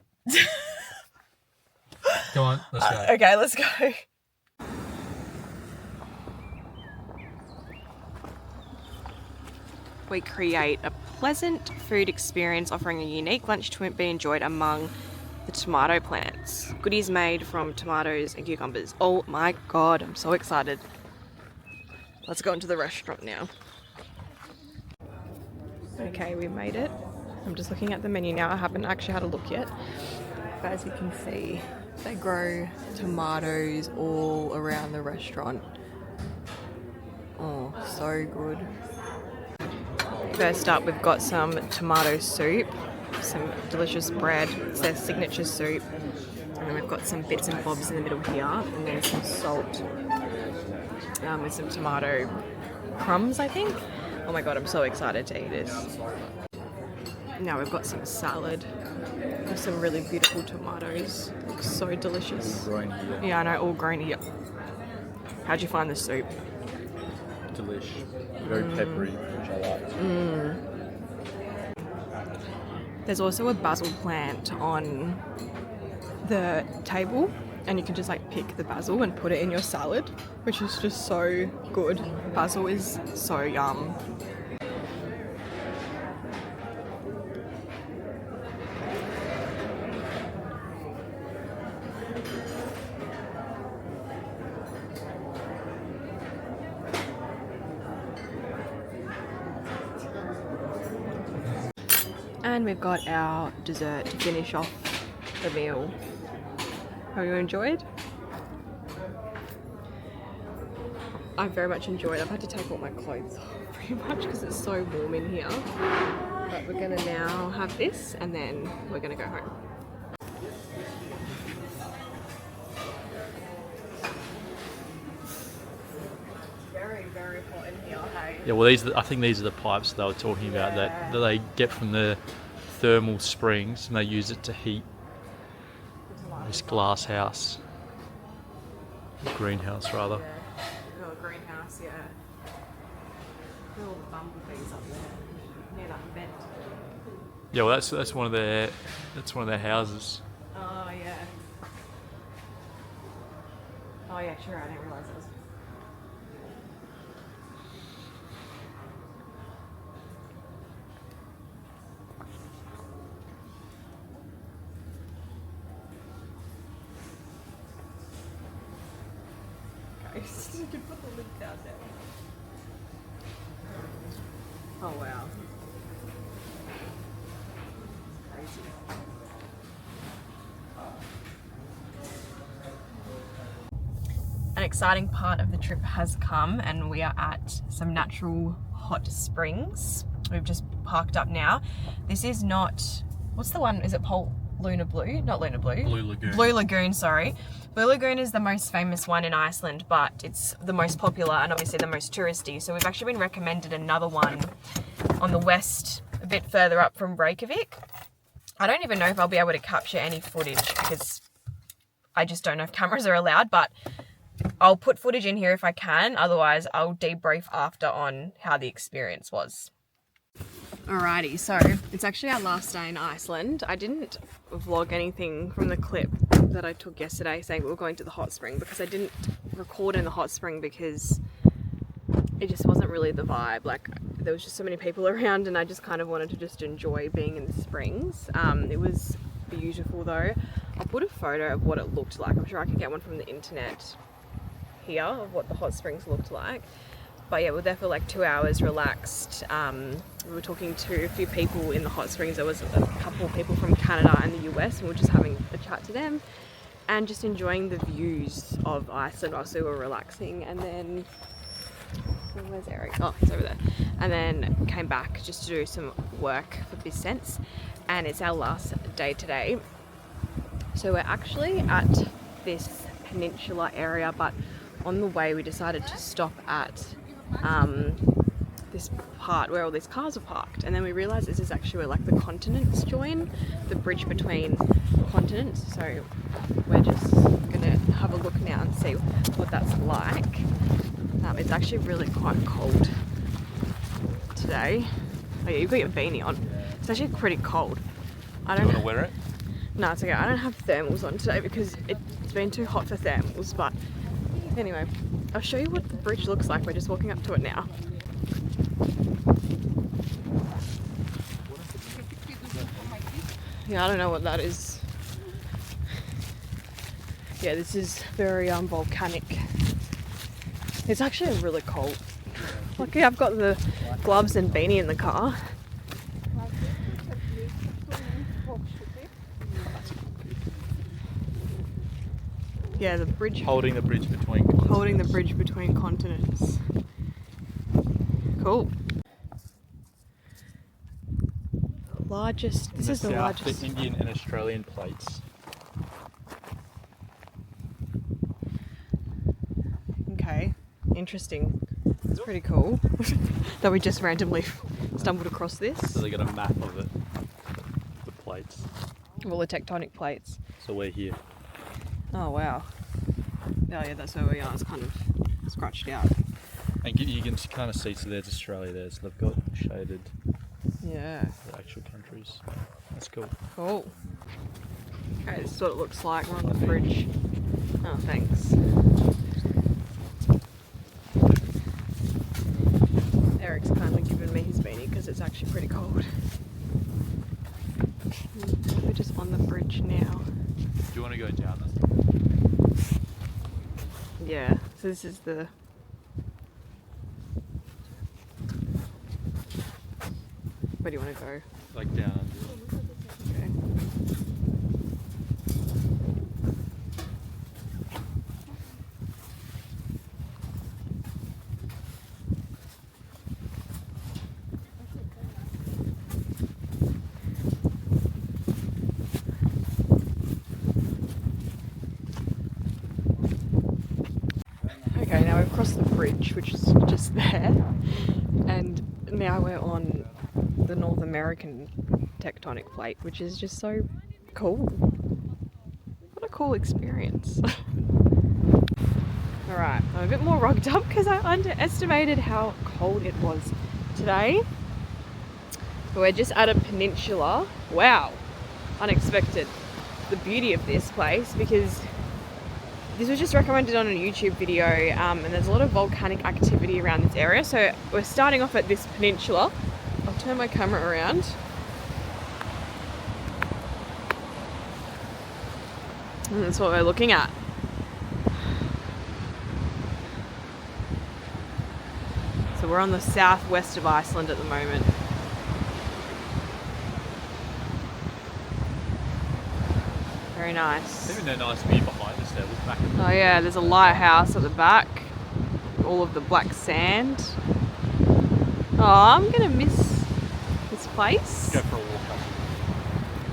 Go on, let's go. Okay, let's go. We create a pleasant food experience offering a unique lunch to be enjoyed among the tomato plants. Goodies made from tomatoes and cucumbers. Oh my god, I'm so excited. Let's go into the restaurant now. Okay, we made it. I'm just looking at the menu now. I haven't actually had a look yet. But as you can see, they grow tomatoes all around the restaurant. Oh, so good. First up, we've got some tomato soup, some delicious bread. It's their signature soup. And then we've got some bits and bobs in the middle here, and then some salt with some tomato crumbs, I think. Oh my god, I'm so excited to eat this. Now we've got some salad with some really beautiful tomatoes. Looks so delicious. All grown here. Yeah, I know, all grown here. How'd you find the soup? Delish. Very peppery, which I like. There's also a basil plant on the table, and you can just like pick the basil and put it in your salad, which is just so good. Basil is so yum. And we've got our dessert to finish off the meal. Have you enjoyed? I very much enjoyed. I've had to take all my clothes off pretty much because it's so warm in here. But we're gonna now have this and then we're gonna go home. Very, very hot in here, hey? Yeah, well, I think these are the pipes they were talking about that they get from the thermal springs, and they use it to heat this glass house, greenhouse rather. Yeah, little greenhouse, yeah. Little bumblebees up there near that vent. Yeah, well, that's one of their houses. Oh yeah. Oh yeah, sure. I didn't realise it was. You can put the lid down there. Oh wow. Crazy. exciting part of the trip has come, and we are at some natural hot springs. We've just parked up now. This is not, what's the one? Is it Luna Blue? Not Luna Blue. Blue Lagoon. Blue Lagoon, sorry. Blue Lagoon is the most famous one in Iceland, but it's the most popular and obviously the most touristy. So we've actually been recommended another one on the west, a bit further up from Reykjavik. I don't even know if I'll be able to capture any footage because I just don't know if cameras are allowed, but I'll put footage in here if I can. Otherwise, I'll debrief after on how the experience was. Alrighty, so it's actually our last day in Iceland. I didn't vlog anything from the clip that I took yesterday saying we were going to the hot spring because I didn't record in the hot spring because it just wasn't really the vibe. Like, there was just so many people around and I just kind of wanted to just enjoy being in the springs. It was beautiful though. I'll put a photo of what it looked like. I'm sure I can get one from the internet here of what the hot springs looked like. But yeah, we were there for like 2 hours, relaxed. We were talking to a few people in the hot springs. There was a couple of people from Canada and the US, and we were just having a chat to them and just enjoying the views of Iceland whilst we were relaxing. And then, where's Eric? Oh, he's over there. And then came back just to do some work for BizSense. And it's our last day today. So we're actually at this peninsula area, but on the way we decided to stop at this part where all these cars are parked, and then we realized this is actually where like the continents join, the bridge between continents. So we're just gonna have a look now and see what that's like. It's actually really quite cold today. Oh yeah, you've got your beanie on. It's actually pretty cold. I don't want to wear it? No, it's okay. I don't have thermals on today because it's been too hot for thermals, but anyway, I'll show you what the bridge looks like. We're just walking up to it now. Yeah, I don't know what that is. Yeah, this is very volcanic. It's actually really cold. Lucky I've got the gloves and beanie in the car. Yeah, the bridge. Holding the bridge between continents. Holding the bridge between continents. Cool. Largest. This is the largest. The Indian and Australian plates. Okay, interesting. It's pretty cool that we just randomly stumbled across this. So they got a map of it. The plates. All the tectonic plates. So we're here. Oh wow. Oh yeah, that's where we are. It's kind of scratched out. And you can kind of see, so there's Australia there, so they've got shaded Yeah. the actual countries. That's cool. Cool. Okay, this is what it looks like. We're on the bridge. Oh, thanks. Eric's kindly given me his beanie because it's actually pretty cold. We're just on the bridge now. Do you want to go down this? Yeah, so this is the... Where do you want to go? Like down under. Okay. Okay, now we've crossed the bridge, which is just there, and now we're on the North American tectonic plate, which is just so cool. What a cool experience. Alright, I'm a bit more rugged up because I underestimated how cold it was today. But we're just at a peninsula. Wow, unexpected. The beauty of this place, because this was just recommended on a YouTube video, and there's a lot of volcanic activity around this area. So we're starting off at this peninsula. I'll turn my camera around. And that's what we're looking at. So we're on the southwest of Iceland at the moment. Very nice. Even a nice view behind us there. Look back at Oh yeah, there's a lighthouse at the back. All of the black sand. Oh, I'm gonna miss this place. Go for a walk up.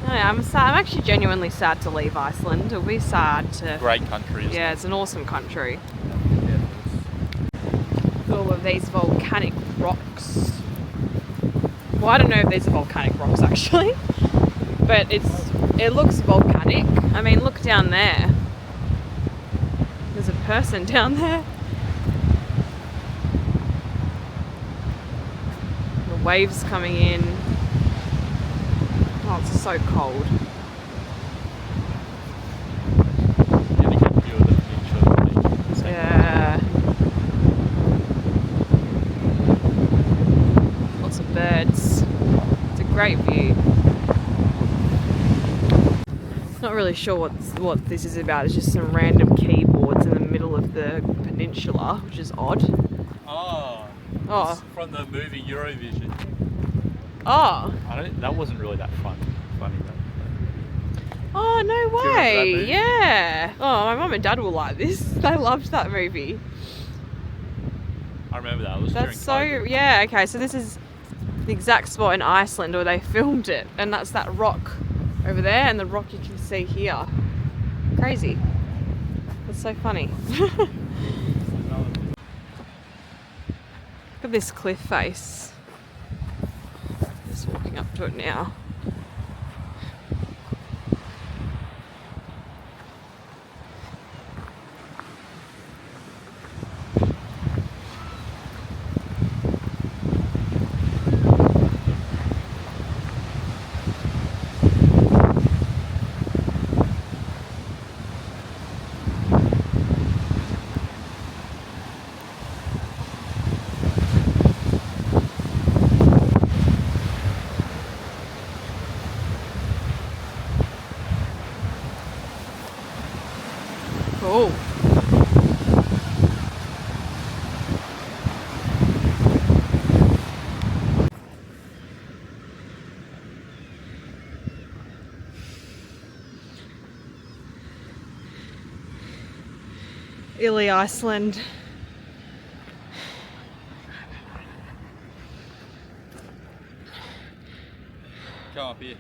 No, I'm sad. I'm actually genuinely sad to leave Iceland. It'll be sad to. Great country, isn't Yeah, it's an awesome country. it? All of these volcanic rocks. Well, I don't know if these are volcanic rocks actually, but it looks volcanic. I mean, look down there. There's a person down there. The waves coming in. Oh, it's so cold. Yeah, they can view of the peninsula. Yeah. Lots of birds. It's a great view. Not really sure what this is about. It's just some random keyboards in the middle of the peninsula, which is odd. Oh. Oh. It's from the movie Eurovision. Oh. That wasn't really that funny though. Oh, no Do you remember that way. movie? Yeah. Oh, my mum and dad will like this. They loved that movie. I remember that. It was That's so, during COVID. yeah, okay, so this is the exact spot in Iceland where they filmed it, and that's that rock over there and the rock you can see here. Crazy. That's so funny. Look at this cliff face. Just walking up to it now. Oh. Illy, Iceland. Come up here.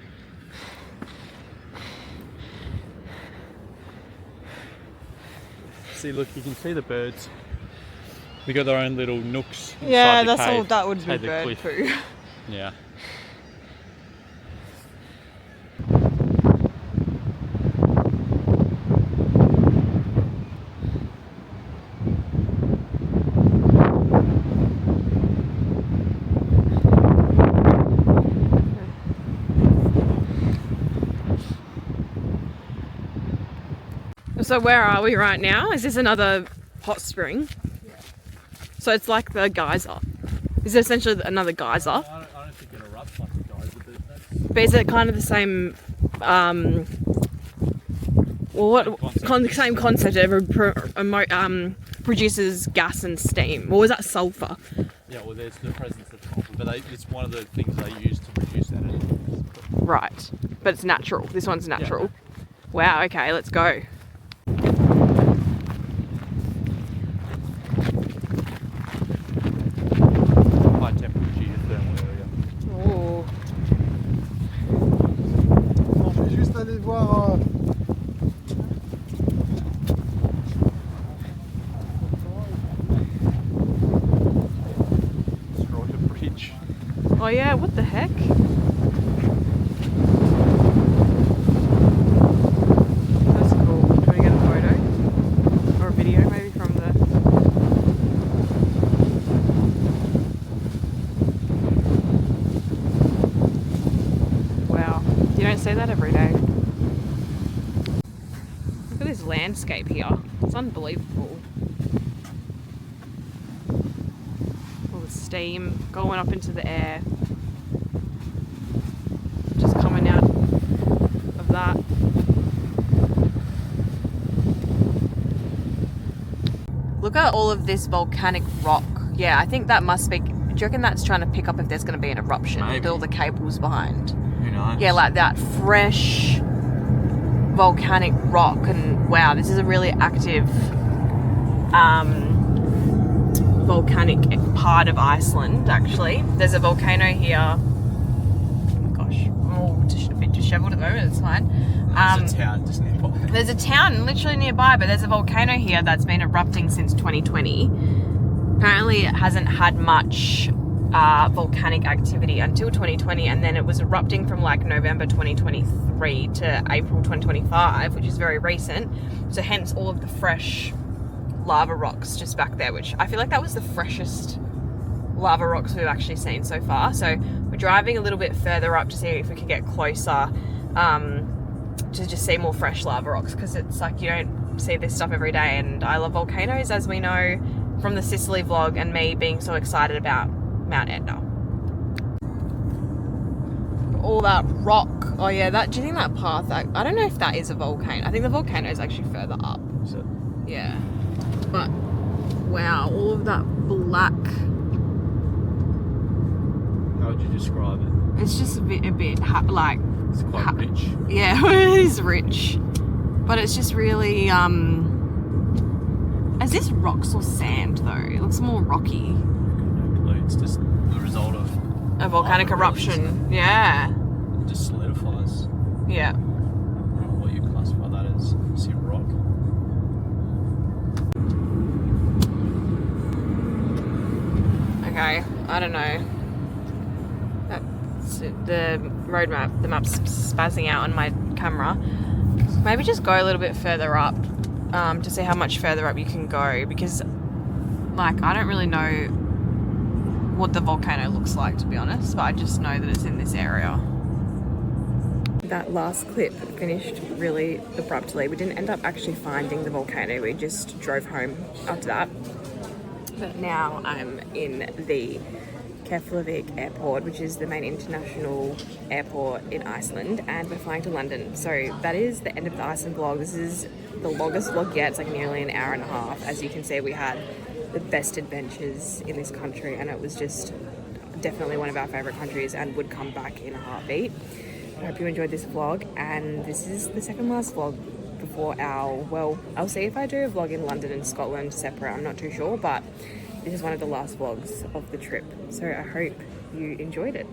See, look, you can see the birds. They got their own little nooks. Yeah, inside the that's cave, all. That would be inside the bird cliff. poo. Yeah. So where are we right now? Is this another hot spring? Yeah. So it's like the geyser. Is it essentially another geyser? I don't think it erupts like a geyser, but that's... But is it kind of the same, well, what same concept? It produces gas and steam. Or was that sulfur? Yeah, well, there's the presence of sulfur, but it's one of the things they use to produce energy. Right, but it's natural. This one's natural. Wow. Okay, let's go. High temperature geothermal area. Oh. Non, je vais juste aller voir. Destroyed a bridge. Oh yeah. What the heck? That's cool. Can we get a photo or a video maybe from the? Wow, you don't see that every day. Look at this landscape here. It's unbelievable. All the steam going up into the air. Just coming out of that. Look at all of this volcanic rock. Yeah, I think that must be... Do you reckon that's trying to pick up if there's going to be an eruption? Maybe. With all the cables behind. Who knows? Yeah, like that fresh volcanic rock, and wow, this is a really active volcanic part of Iceland. Actually, there's a volcano here. Gosh, I'm all a bit dishevelled at the moment. It's fine. There's a town just nearby. There's a town literally nearby, but there's a volcano here that's been erupting since 2020. Apparently, it hasn't had much volcanic activity until 2020, and then it was erupting from like November 2023 to April 2025, which is very recent. So hence all of the fresh lava rocks just back there, which I feel like that was the freshest lava rocks we've actually seen so far. So we're driving a little bit further up to see if we can get closer to just see more fresh lava rocks, because it's like you don't see this stuff every day, and I love volcanoes, as we know from the Sicily vlog and me being so excited about Mount Etna. All that rock. Oh yeah, that. Do you think that path? I don't know if that is a volcano. I think the volcano is actually further up. So, Yeah. But wow, all of that black. how would you describe it? It's just a bit like. It's quite rich. Yeah, it is rich, but it's just really. Is this rocks or sand though? It looks more rocky. It's just the result of A volcanic lava eruption. Yeah. It just solidifies. Yeah. I don't know what you classify that as. See rock. Okay. I don't know. That's the road map. The map's spazzing out on my camera. Maybe just go a little bit further up to see how much further up you can go, because like I don't really know what the volcano looks like, to be honest, but I just know that it's in this area. That last clip finished really abruptly. We didn't end up actually finding the volcano, we just drove home after that. But now I'm in the Keflavik airport, which is the main international airport in Iceland, and we're flying to London. So that is the end of the Iceland vlog. This is the longest vlog yet. It's like nearly an hour and a half. As you can see, we had the best adventures in this country, and it was just definitely one of our favorite countries and would come back in a heartbeat. I hope you enjoyed this vlog, and this is the second last vlog before I'll see if I do a vlog in London and Scotland separate. I'm not too sure, but this is one of the last vlogs of the trip, so I hope you enjoyed it.